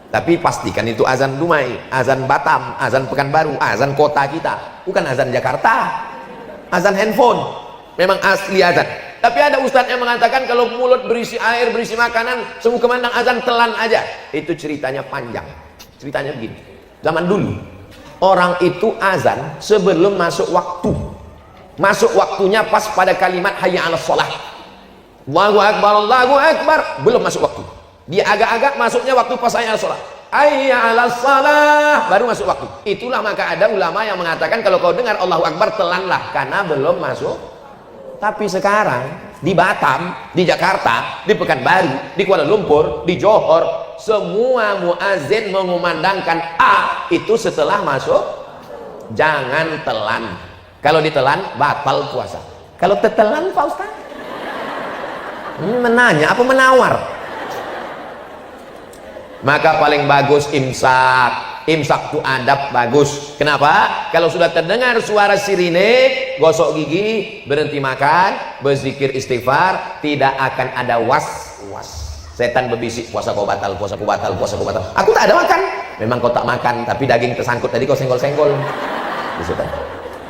Tapi pastikan itu azan Dumai, azan Batam, azan Pekanbaru, azan kota kita, bukan azan Jakarta, azan handphone. Memang asli azan. Tapi ada ustadz yang mengatakan kalau mulut berisi air, berisi makanan, semua kemandang azan, telan aja. Itu ceritanya panjang. Ceritanya begini. Zaman dulu, orang itu azan sebelum masuk waktu. Masuk waktunya pas pada kalimat hayya 'alas shalah. Allahu Akbar, Allahu Akbar. Belum masuk waktu. Dia agak-agak masuknya waktu pas hayya 'alas shalah. Hayya 'alas shalah. Baru masuk waktu. Itulah maka ada ulama yang mengatakan kalau kau dengar Allahu Akbar, telanlah karena belum masuk. Tapi sekarang di Batam, di Jakarta, di Pekanbaru, di Kuala Lumpur, di Johor, semua muazin mengumandangkan A itu setelah masuk. Jangan telan. Kalau ditelan batal puasa. Kalau tetelan Pak Ustaz? Menanya apa menawar? Maka paling bagus imsak. Imsak itu adab bagus. Kenapa? Kalau sudah terdengar suara sirine, gosok gigi, berhenti makan, berzikir istighfar, tidak akan ada was-was. Setan berbisik, puasa kau batal, puasa kau batal, puasa kau batal. Aku tak ada makan. Memang kau tak makan, tapi daging tersangkut tadi kau senggol-senggol.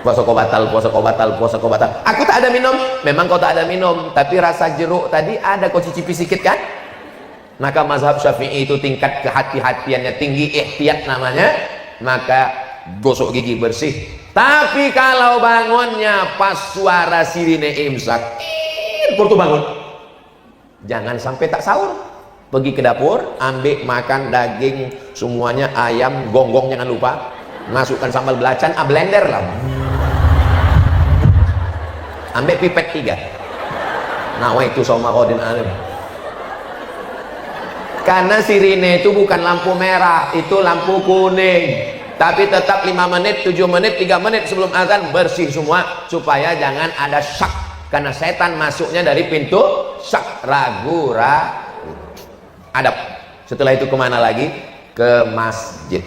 Puasa kau batal, puasa kau batal, puasa kau batal. Aku tak ada minum. Memang kau tak ada minum, tapi rasa jeruk tadi ada kau cicipi sedikit kan? Maka mazhab Syafi'i itu tingkat kehati-hatiannya tinggi, ihtiyat namanya. Maka gosok gigi bersih. Tapi kalau bangunnya pas suara sirine imsak, baru bangun, jangan sampai tak sahur. Pergi ke dapur, ambil makan daging semuanya, ayam, gonggong jangan lupa, masukkan sambal belacan, blender lah, ambil pipet 3. Nah, itu sama kodin alim. Karena sirine itu bukan lampu merah, itu lampu kuning. Tapi tetap 5 menit, 7 menit, 3 menit sebelum azan bersih semua, supaya jangan ada syak. Karena setan masuknya dari pintu syak, ragu. Adab. Setelah itu kemana lagi? ke masjid.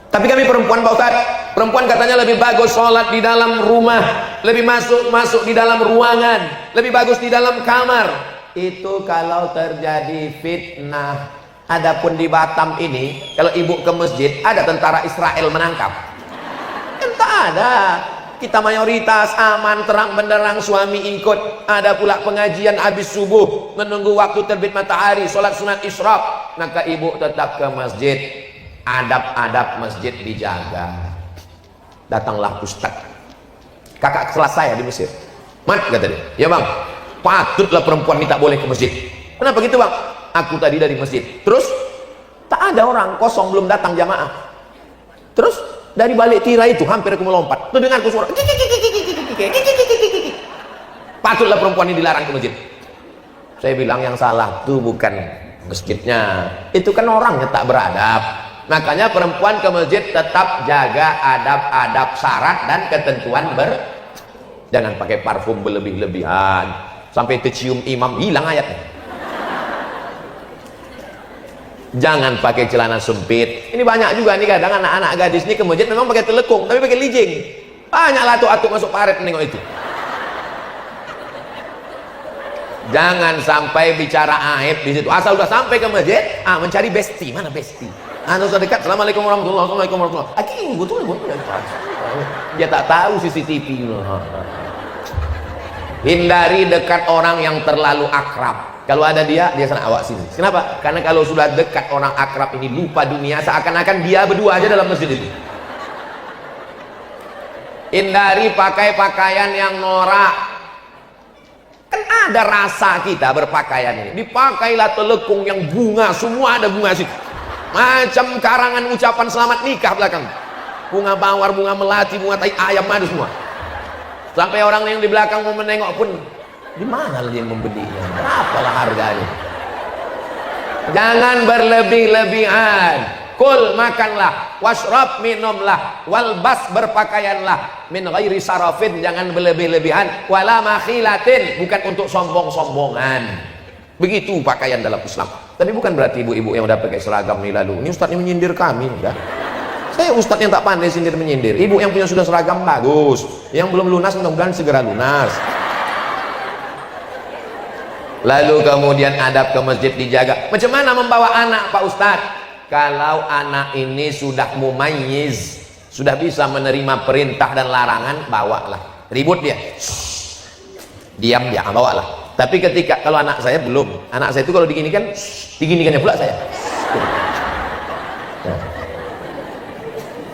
Tapi kami perempuan Pak Ustaz, perempuan katanya lebih bagus sholat di dalam rumah, lebih masuk di dalam ruangan, lebih bagus di dalam kamar. Itu kalau terjadi fitnah. Adapun di Batam ini, kalau ibu ke masjid, ada tentara Israel menangkap. Entah ada. Kita mayoritas aman, terang benderang, suami ikut. Ada pula pengajian habis subuh, menunggu waktu terbit matahari, sholat sunat isyraq. Maka ibu tetap ke masjid. Adab-adab masjid dijaga. Datanglah ustaz, kakak kelas saya di Mesir. Mat, kata dia, ya bang, patutlah perempuan ini tak boleh ke masjid. Kenapa gitu bang? Aku tadi dari masjid, terus tak ada orang, kosong, belum datang jamaah. Terus dari balik tirai itu hampir aku melompat, tuh dengarku suara, patutlah perempuan ini dilarang ke masjid. Saya bilang yang salah tuh bukan masjidnya, itu kan orangnya tak beradab. Makanya perempuan ke masjid tetap jaga adab-adab syarat dan ketentuan jangan pakai parfum berlebih-lebihan sampai tercium imam hilang ayatnya. Jangan pakai celana sempit. Ini banyak juga nih kadang anak-anak gadis ini ke masjid memang pakai telekung tapi pakai lijing. Banyaklah atuk-atuk masuk paret menengok itu. Jangan sampai bicara aib di situ. Asal udah sampai ke masjid, mencari besti. Mana besti? Sudah dekat. Assalamualaikum warahmatullahi wabarakatuh. Betul. Dia tak tahu CCTV. Hindari dekat orang yang terlalu akrab. Kalau ada dia sana awak sini. Kenapa? Karena kalau sudah dekat orang akrab ini lupa dunia, seakan-akan dia berdua aja dalam masjid itu. Hindari pakai pakaian yang norak. Kan ada rasa kita berpakaian ini. Dipakailah telekung yang bunga, semua ada bunga situ. Macam karangan ucapan selamat nikah belakang. Bunga mawar, bunga melati, bunga tai ayam, madu semua. Sampai orang yang di belakang mau menengok pun, di mana dia membelinya? Berapalah harganya? Jangan berlebih-lebihan. Kul, makanlah, washrab, minumlah, walbas, berpakaianlah, min ghairi sarafin, jangan berlebih-lebihan, wala makhilatin, bukan untuk sombong-sombongan. Begitu pakaian dalam Islam. Tapi bukan berarti ibu-ibu yang udah pakai seragam nih lalu, ini ustadz yang menyindir kami, enggak. Saya ustadz yang tak pandai sindir menyindir. Ibu yang punya sudah seragam bagus, yang belum lunas mudah-mudahan segera lunas. Lalu kemudian adab ke masjid dijaga. Macam mana membawa anak Pak Ustadz? Kalau anak ini sudah mumayyiz, sudah bisa menerima perintah dan larangan, bawalah. Ribut dia, diam dia, bawalah. Tapi ketika kalau anak saya belum, anak saya itu kalau diginikan, diginikannya pula saya.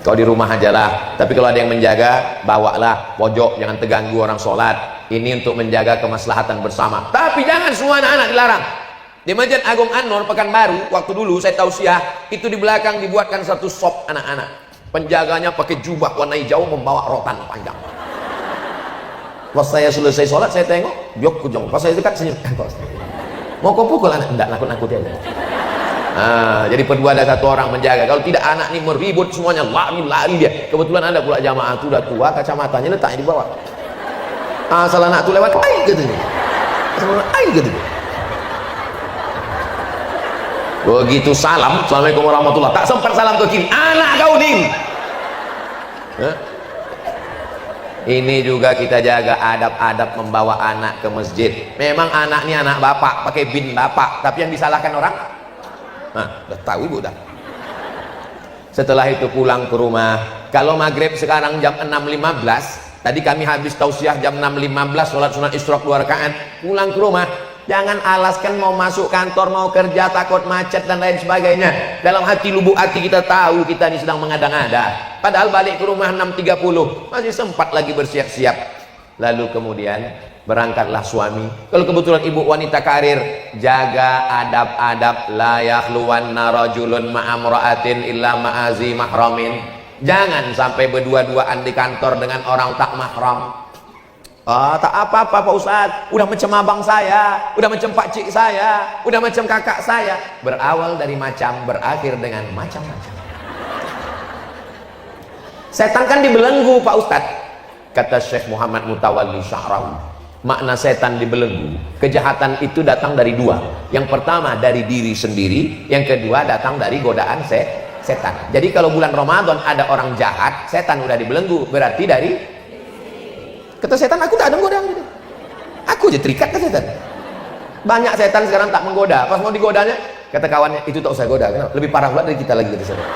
Kau di rumah aja lah. Tapi kalau ada yang menjaga, bawalah pojok, jangan terganggu orang sholat. Ini untuk menjaga kemaslahatan bersama. Tapi jangan semua anak-anak dilarang. Di Masjid Agung An-Nur Pekanbaru, waktu dulu saya tausiah, itu di belakang dibuatkan satu shop anak-anak. Penjaganya pakai jubah warna hijau membawa rotan panjang. Pas saya selesai sholat, saya tengok, biok kujong. Pas saya dekat senyum. Mau kau pukul anak? Enggak, nakut-nakuti aja. Jadi berdua ada satu orang menjaga. Kalau tidak anak ini meribut semuanya, lari dia. Kebetulan ada pula jamaah itu udah tua, kacamatanya letaknya di bawah. Asal anak itu lewat, ai katanya. Ai katanya. Begitu salam, assalamualaikum warahmatullah. Tak sempat salam ke kiri, anak kau nih. Ini juga kita jaga adab-adab membawa anak ke masjid. Memang anak ini anak bapak, pakai bin bapak, tapi yang disalahkan orang. Udah tahu ibu dah. Setelah itu pulang ke rumah. Kalau maghrib sekarang jam 6.15, tadi kami habis tausiah jam 6.15, sholat sunat isyraq 2 rakaat. Pulang ke rumah, jangan alaskan mau masuk kantor, mau kerja, takut macet dan lain sebagainya. Dalam hati, lubuk hati kita tahu kita ini sedang mengada-ngada. Padahal balik ke rumah 6.30, masih sempat lagi bersiap-siap. Lalu kemudian berangkatlah suami. Kalau kebetulan ibu wanita karir, jaga adab-adab. La yakhluwanna rajulun ma'amra'atin illa ma'azi mahramin. Jangan sampai berdua-duaan di kantor dengan orang tak mahram. Tak apa-apa Pak Ustadz, udah macam abang saya, udah macam pakcik saya, udah macam kakak saya. Berawal dari macam, berakhir dengan macam-macam. Setan kan dibelenggu Pak Ustadz. Kata Syekh Muhammad Mutawalli Sya'rawi, makna setan dibelenggu, kejahatan itu datang dari dua. Yang pertama dari diri sendiri, yang kedua datang dari godaan setan. Jadi kalau bulan Ramadan ada orang jahat, setan udah dibelenggu, berarti dari kata setan, aku tak ada godaan gitu. Aku aja terikat ke setan. Banyak setan sekarang tak menggoda, pas mau digodanya kata kawannya, itu tak usah goda, kenapa? Lebih parah pula dari kita lagi kata setan.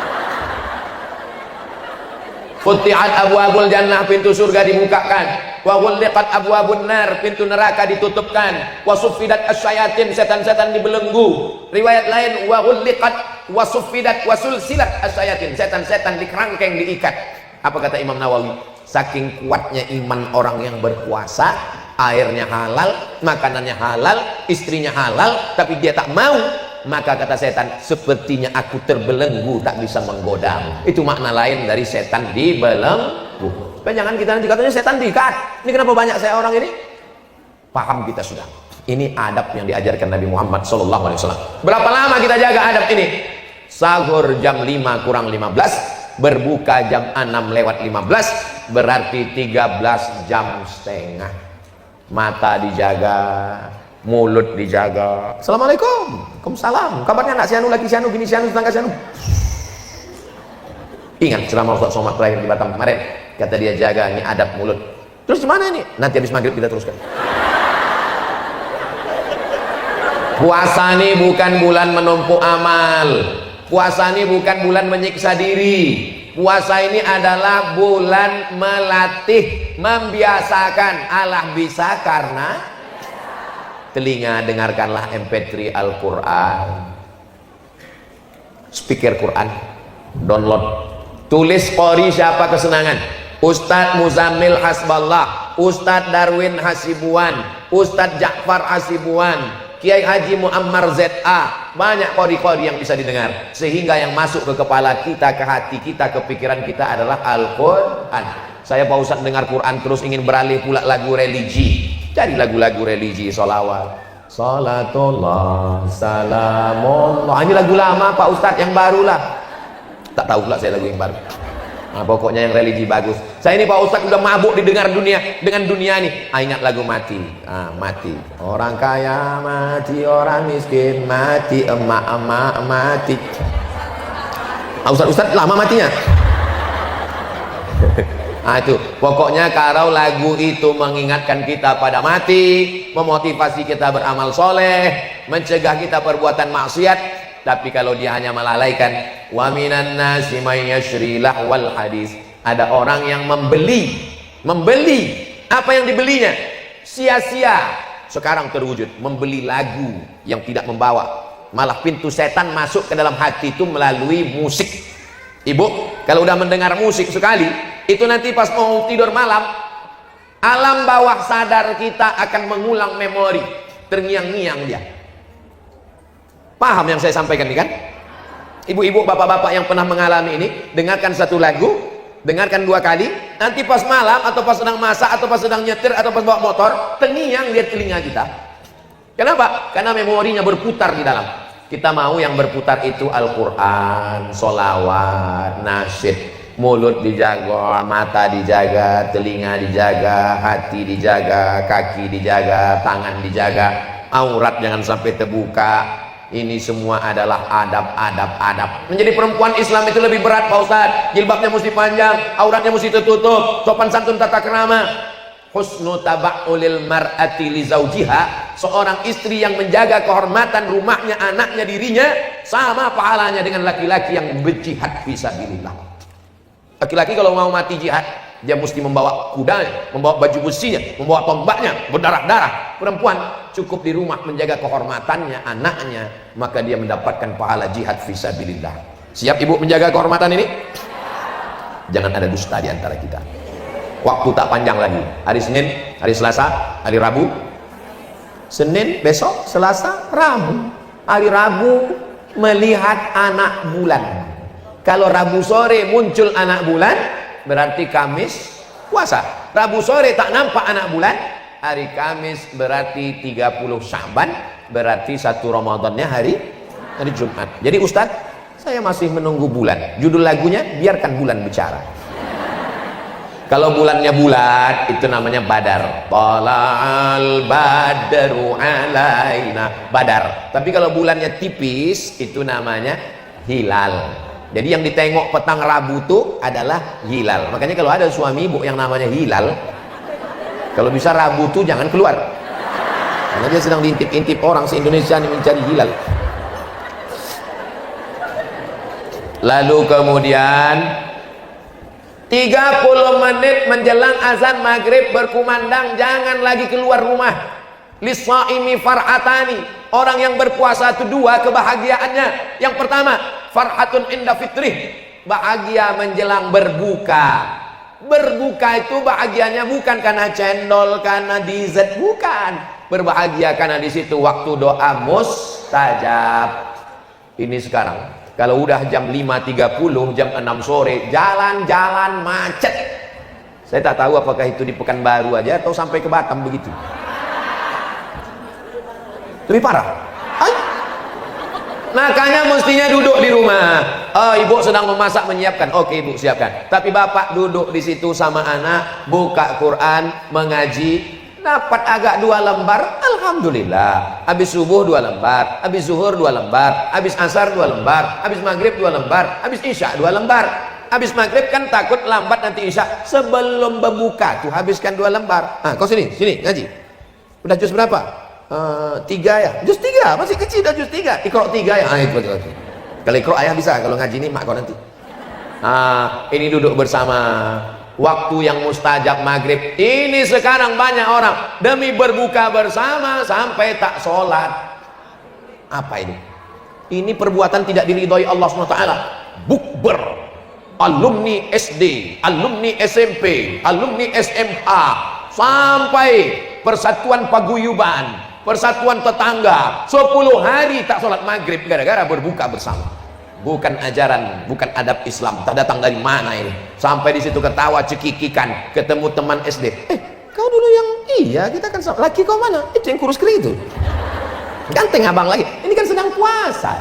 Futihat abwabul jannah, pintu surga dibukakan, wa ghulliqat abwabun nar, pintu neraka ditutupkan, wa suffidat asyayatin, setan-setan dibelenggu. Riwayat lain, wa ghulliqat wa suffidat wa sulsilat asyayatin, setan-setan dikerangkeng, diikat. Apa kata Imam Nawawi? Saking kuatnya iman orang yang berpuasa, airnya halal, makanannya halal, istrinya halal, tapi dia tak mau, maka kata setan, sepertinya aku terbelenggu, tak bisa menggoda. Itu makna lain dari setan dibelenggu. Jangan kita nanti katanya setan diikat. Ini kenapa banyak saya orang ini? Paham kita sudah. Ini adab yang diajarkan Nabi Muhammad SAW. Berapa lama kita jaga adab ini? Sahur jam 5 kurang 15, berbuka jam 6 lewat 15, berarti 13 jam setengah. Mata dijaga, mulut dijaga. Assalamualaikum, waalaikumsalam. Kabarnya nak sianu lagi sianu gini sianu tetangga sianu. Ingat selama Ustaz Somad terakhir di Batam kemarin, kata dia jaga ini adab mulut. Terus gimana ini? Nanti habis maghrib kita teruskan. Puasa ini bukan bulan menumpuk amal. Puasa ini bukan bulan menyiksa diri. Puasa ini adalah bulan melatih, membiasakan. Allah bisa karena telinga, dengarkanlah MP3 Al-Quran, speaker Quran, download, tulis qori siapa kesenangan, Ustadz Muzammil Hasballah, Ustadz Darwin Hasibuan, Ustadz Ja'far Hasibuan, Kiai Haji Muammar ZA. Banyak qori-qori yang bisa didengar, sehingga yang masuk ke kepala kita, ke hati kita, ke pikiran kita adalah Al-Quran. Saya Pak Ustadz dengar Quran terus ingin beralih pula lagu religi, cari lagu-lagu religi, sholawat, salatullah, salamullah. Ini lagu lama Pak Ustadz, yang baru lah tak tahu pula saya lagu yang baru. Nah, pokoknya yang religi bagus. Saya ini Pak Ustadz udah mabuk didengar dunia, dengan dunia nih. Ingat lagu mati. Mati. Orang kaya mati, orang miskin mati, emak-emak mati. Ustadz lama matinya. Itu pokoknya kalau lagu itu mengingatkan kita pada mati, memotivasi kita beramal soleh, mencegah kita perbuatan maksiat. Tapi kalau dia hanya melalaikan, wa minan nasi may yashri lahwal hadis, ada orang yang membeli apa yang dibelinya sia-sia. Sekarang terwujud membeli lagu yang tidak membawa, malah pintu setan masuk ke dalam hati itu melalui musik. Ibu kalau udah mendengar musik sekali, itu nanti pas mau tidur malam, alam bawah sadar kita akan mengulang memori, terngiang-ngiang dia. Paham yang saya sampaikan ini kan? Ibu-ibu, bapak-bapak yang pernah mengalami ini, dengarkan satu lagu, dengarkan 2 kali, nanti pas malam atau pas sedang masak atau pas sedang nyetir atau pas bawa motor, terngiang dia telinga kita. Kenapa? Karena memorinya berputar di dalam. Kita mau yang berputar itu Al-Quran, sholawat, nasyid. Mulut dijaga, mata dijaga, telinga dijaga, hati dijaga, kaki dijaga, tangan dijaga, aurat jangan sampai terbuka. Ini semua adalah adab. Menjadi perempuan Islam itu lebih berat Pak Ustadz. Jilbabnya mesti panjang, auratnya mesti tertutup, sopan santun tata krama. Husnu taba'ulil mar'ati li zawjiha, seorang istri yang menjaga kehormatan rumahnya, anaknya, dirinya, sama pahalanya dengan laki-laki yang berjihad fisabilillah. Laki-laki kalau mau mati jihad, dia mesti membawa kudanya, membawa baju besinya, membawa tombaknya, berdarah-darah. Perempuan cukup di rumah menjaga kehormatannya, anaknya, maka dia mendapatkan pahala jihad fisabilillah. Siap ibu menjaga kehormatan ini? Jangan ada dusta di antara kita. Waktu tak panjang lagi. Hari Senin, hari Selasa, hari Rabu. Senin, besok, Selasa, Rabu. Hari Rabu melihat anak bulan. Kalau Rabu sore muncul anak bulan, berarti Kamis puasa. Rabu sore tak nampak anak bulan, hari Kamis berarti 30 Sya'ban, berarti 1 Ramadannya hari Jumat. Jadi Ustadz, saya masih menunggu bulan. Judul lagunya biarkan bulan bicara. Kalau bulannya bulat itu namanya badar. Tala'al badru alaina, badar. Tapi kalau bulannya tipis itu namanya hilal. Jadi yang ditengok petang Rabu itu adalah hilal. Makanya kalau ada suami ibu yang namanya hilal, kalau bisa Rabu itu jangan keluar, karena dia sedang diintip-intip orang se-Indonesia ini mencari hilal. Lalu kemudian 30 menit menjelang azan maghrib berkumandang, jangan lagi keluar rumah. Lis-shaimi far'atani, orang yang berpuasa itu dua kebahagiaannya. Yang pertama, farhatun inda fitrih, bahagia menjelang berbuka. Berbuka itu bahagianya bukan karena cendol, karena dessert, bukan. Berbahagia karena di situ waktu doa mustajab. Ini sekarang kalau udah jam 5.30, jam 6 sore, jalan-jalan macet. Saya tak tahu apakah itu di Pekanbaru aja atau sampai ke Batam begitu. Lebih parah. Makanya mestinya duduk di rumah. Oh, ibu sedang memasak, menyiapkan. Oke, ibu siapkan. Tapi bapak duduk di situ sama anak, buka Quran, mengaji. Dapat agak 2 lembar, alhamdulillah. Habis subuh 2 lembar, habis zuhur 2 lembar, habis asar 2 lembar, habis maghrib 2 lembar, habis isya 2 lembar. Habis maghrib kan takut lambat nanti isya. Sebelum berbuka tuh habiskan 2 lembar. Ah, kau sini ngaji. Udah juz berapa? 3 ya. Juz 3, masih kecil dah juz 3. Iqra 3 ya. Ah, itu betul. Kalau Iqra ayah bisa, kalau ngaji ini mak kau nanti. Ah, ini duduk bersama. Waktu yang mustajab maghrib ini sekarang banyak orang demi berbuka bersama sampai tak sholat. Apa ini? Ini perbuatan tidak diridhoi Allah SWT. Bukber, alumni SD, alumni SMP, alumni SMA, sampai persatuan paguyuban, persatuan tetangga, 10 hari tak sholat maghrib gara-gara berbuka bersama. Bukan ajaran, bukan adab Islam. Tak datang dari mana ini? Sampai di situ ketawa cekikikan, ketemu teman SD. Kau dulu yang iya, kita kan sama. Laki kau mana? Itu yang kurus keri itu. Ganteng abang lagi. Ini kan sedang puasa.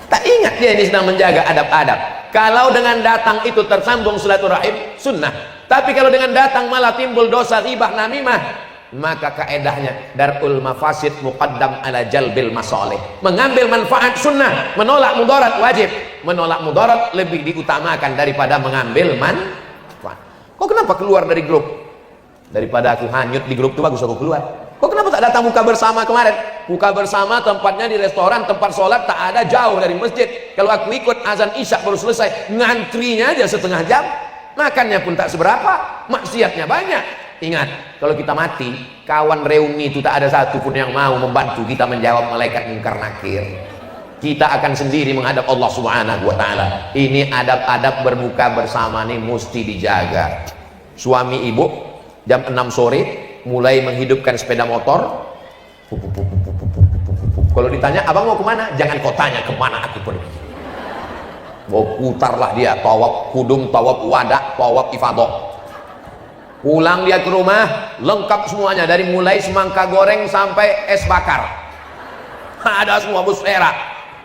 Tak ingat dia ini sedang menjaga adab-adab. Kalau dengan datang itu tersambung silaturahim, sunnah. Tapi kalau dengan datang malah timbul dosa ribah namimah, maka kaedahnya darul mafasid muqaddam ala jalbil masalih. Mengambil manfaat sunnah, menolak mudarat wajib. Menolak mudarat lebih diutamakan daripada mengambil manfaat. Kok kenapa keluar dari grup? Daripada aku hanyut di grup itu bagus aku keluar. Kok kenapa tak datang buka bersama kemarin? Buka bersama tempatnya di restoran, tempat sholat tak ada, jauh dari masjid. Kalau aku ikut azan isya baru selesai, ngantrinya aja setengah jam. Makannya pun tak seberapa, maksiatnya banyak. Ingat, kalau kita mati, kawan reuni itu tak ada satu pun yang mau membantu kita menjawab malaikat mungkar nakir. Kita akan sendiri menghadap Allah Subhanahu wa ta'ala. Ini adab-adab berbuka bersama nih mesti dijaga. Suami ibu jam 6 sore mulai menghidupkan sepeda motor. Kalau ditanya, abang mau kemana? Jangan kau tanya kemana aku pergi. Mau putarlah dia, tawaf kudum, tawaf wadah, tawaf ifadah. Pulang dia ke rumah, lengkap semuanya dari mulai semangka goreng sampai es bakar. Ada semua busfera.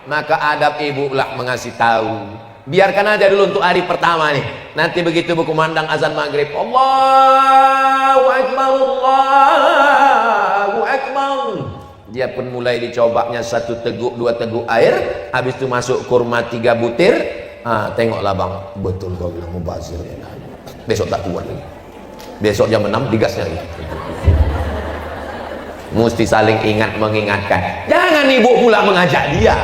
Maka adab ibu lah mengasih tahu. Biarkan aja dulu untuk hari pertama nih. Nanti begitu berkumandang azan maghrib, Allahu Akbar, Allahu Akbar. Dia pun mulai dicobanya 1 teguk, 2 teguk air. Habis itu masuk kurma 3 butir. Tengoklah bang, betul kau bilang mubazir. Besok tak kuat lagi. Besok jam 6 digasnya lagi. Mesti saling ingat mengingatkan. Jangan ibu pula mengajak dia.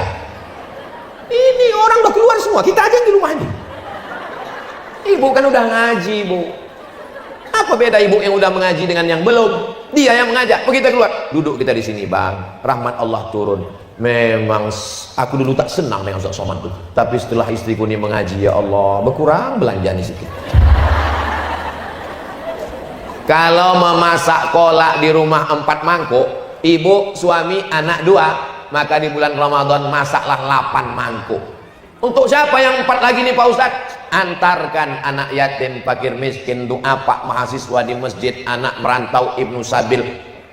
Ini orang udah keluar semua, kita aja di rumah ini. Ibu kan udah ngaji, Bu. Apa beda ibu yang udah mengaji dengan yang belum? Dia yang mengajak. Begitu keluar, duduk kita di sini, Bang. Rahmat Allah turun. Memang aku dulu tak senang dengan Ustaz Somad tuh. Tapi setelah istriku ini mengaji, ya Allah, berkurang belanjaan sedikit. Kalau memasak kolak di rumah 4 mangkuk, ibu, suami, anak 2, maka di bulan Ramadan masaklah 8 mangkuk. Untuk siapa yang 4 lagi nih Pak Ustadz? Antarkan anak yatim, fakir miskin, duafa, mahasiswa di masjid, anak merantau, ibnu sabil.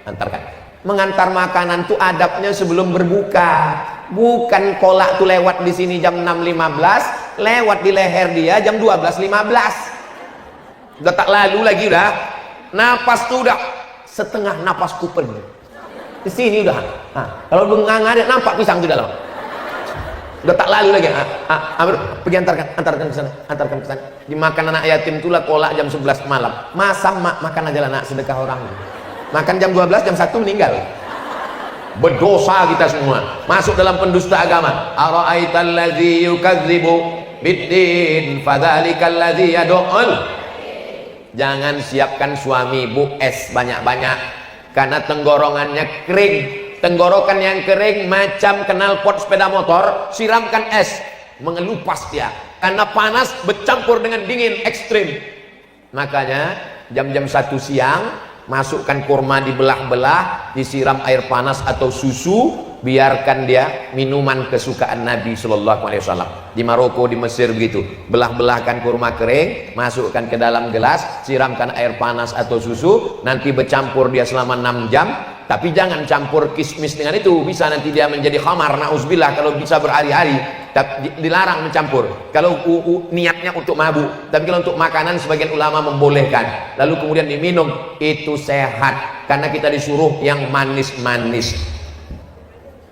Antarkan. Mengantar makanan tuh adabnya sebelum berbuka. Bukan kolak tuh lewat di sini jam 6.15, lewat di leher dia jam 12.15. Udah tak lalu lagi udah. Napas tuh udah setengah napasku pergi. Di sini udah. Kalau bengang ada nampak pisang di dalam. Udah tak lalu lagi. Amir, pergi antarkan ke sana, antarkan ke sana. Dimakan anak yatim itulah kolak jam 11 malam. Masa makan aja lah nak, sedekah orang. Makan jam 12, jam 1 meninggal. Berdosa kita semua. Masuk dalam pendusta agama. Ara'aital ladzi yukadzibu biddin fadzalikal ladzi yad'ul. Jangan siapkan suami bu es banyak-banyak karena tenggorokannya kering. Tenggorokan yang kering macam knalpot sepeda motor, siramkan es, mengelupas dia karena panas bercampur dengan dingin ekstrim. Makanya jam-jam 1 siang masukkan kurma dibelah-belah, disiram air panas atau susu, biarkan dia minuman kesukaan Nabi Shallallahu Alaihi Wasallam. Di Maroko, di Mesir begitu, belah-belahkan kurma kering, masukkan ke dalam gelas, siramkan air panas atau susu, nanti bercampur dia selama 6 jam. Tapi jangan campur kismis dengan itu, bisa nanti dia menjadi khamar, na'udzubillah. Kalau bisa berhari-hari, dilarang mencampur kalau niatnya untuk mabuk. Tapi kalau untuk makanan sebagian ulama membolehkan, lalu kemudian diminum, itu sehat karena kita disuruh yang manis-manis.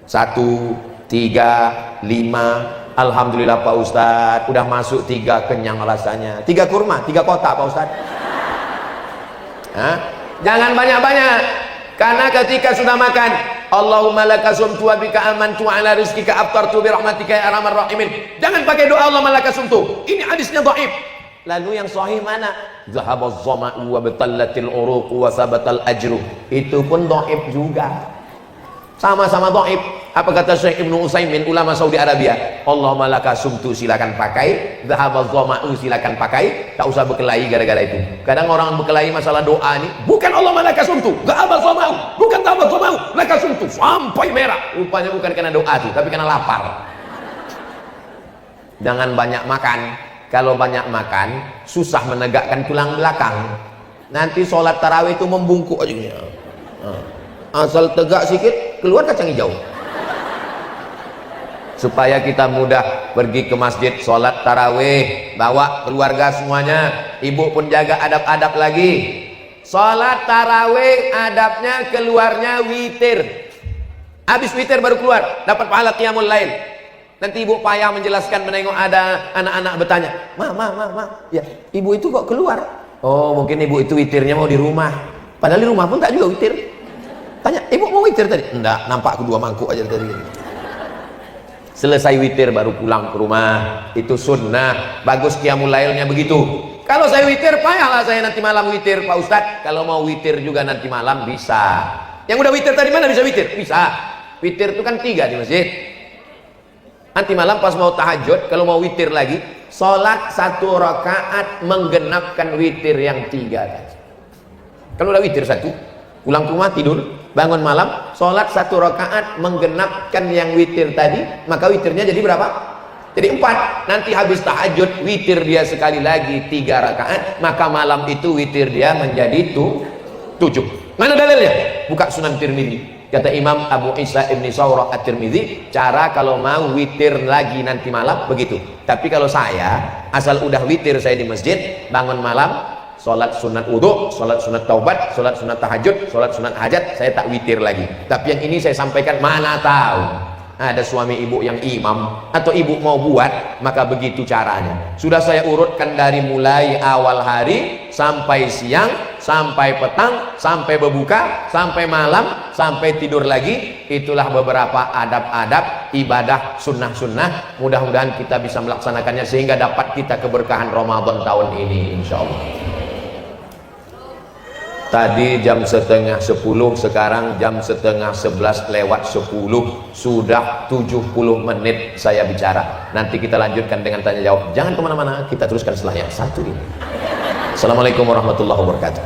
1, 3, 5. Alhamdulillah Pak Ustadz, udah masuk 3, kenyang rasanya. 3 kurma, 3 kotak Pak Ustadz. Jangan banyak-banyak. Karena ketika sudah makan, Allahumma laka sumtu wa bika amantu ala rizkika aftartu bi rahmatika ya arhamar rahimin. Jangan pakai doa Allahumma laka sumtu. Ini hadisnya dhaif. Lalu yang sahih mana? Zahabaz zama'u wa batallatil uruq wa sabatal ajru. Itu pun dhaif juga. Sama-sama dhaif. Apa kata Syekh Ibnu Utsaimin, ulama Saudi Arabia? Allahumma laka sumtu, silakan pakai. Zahabaz zama'u, silakan pakai. Tak usah berkelahi gara-gara itu. Kadang orang berkelahi masalah doa ini, bukan Allahumma laka sumtu, zahabaz zama'u, bukan zahabaz zama'u, laka sumtu, sampai merah. Rupanya bukan karena doa itu, tapi karena lapar. Jangan banyak makan. Kalau banyak makan, susah menegakkan tulang belakang. Nanti sholat tarawih itu membungkuk aja. Asal tegak sedikit, keluar kacang hijau. Supaya kita mudah pergi ke masjid sholat tarawih, bawa keluarga semuanya. Ibu pun jaga adab-adab lagi. Sholat tarawih adabnya keluarnya witir. Habis witir baru keluar, dapat pahala qiyamul lail. Nanti ibu payah menjelaskan, menengok ada anak-anak bertanya, ma, ya ibu itu kok keluar? Oh mungkin ibu itu witirnya mau di rumah. Padahal di rumah pun tak juga witir. Tanya, ibu mau witir tadi? Enggak, nampak aku 2 mangkuk aja tadi. Selesai witir baru pulang ke rumah. Itu sunnah. Bagus qiyamul lailnya begitu. Kalau saya witir, payahlah saya nanti malam witir Pak Ustadz. Kalau mau witir juga nanti malam bisa. Yang udah witir tadi mana bisa witir? Bisa. Witir itu kan 3 di masjid. Nanti malam pas mau tahajud, kalau mau witir lagi, sholat 1 rakaat menggenapkan witir yang 3. Kalau udah witir 1, pulang ke rumah tidur, bangun malam, sholat 1 rakaat menggenapkan yang witir tadi, maka witirnya jadi berapa? Jadi 4. Nanti habis tahajud, witir dia sekali lagi 3 rakaat, maka malam itu witir dia menjadi 7. Mana dalilnya? Buka Sunan Tirmidzi. Kata Imam Abu Isa Ibn Sawrah At-Tirmidzi, cara kalau mau witir lagi nanti malam begitu. Tapi kalau saya, asal udah witir saya di masjid, bangun malam, sholat sunat wudhu, sholat sunat taubat, sholat sunat tahajud, sholat sunat hajat, saya tak witir lagi. Tapi yang ini saya sampaikan, mana tahu ada suami ibu yang imam atau ibu mau buat, maka begitu caranya. Sudah saya urutkan dari mulai awal hari sampai siang, sampai petang, sampai berbuka, sampai malam, sampai tidur lagi. Itulah beberapa adab-adab ibadah sunnah-sunnah. Mudah-mudahan kita bisa melaksanakannya sehingga dapat kita keberkahan Ramadan tahun ini, insya Allah. Tadi jam 9:30, sekarang jam 10:30 lewat 10. Sudah 70 menit saya bicara. Nanti kita lanjutkan dengan tanya jawab. Jangan kemana-mana, kita teruskan setelah yang satu ini. Assalamualaikum warahmatullahi wabarakatuh.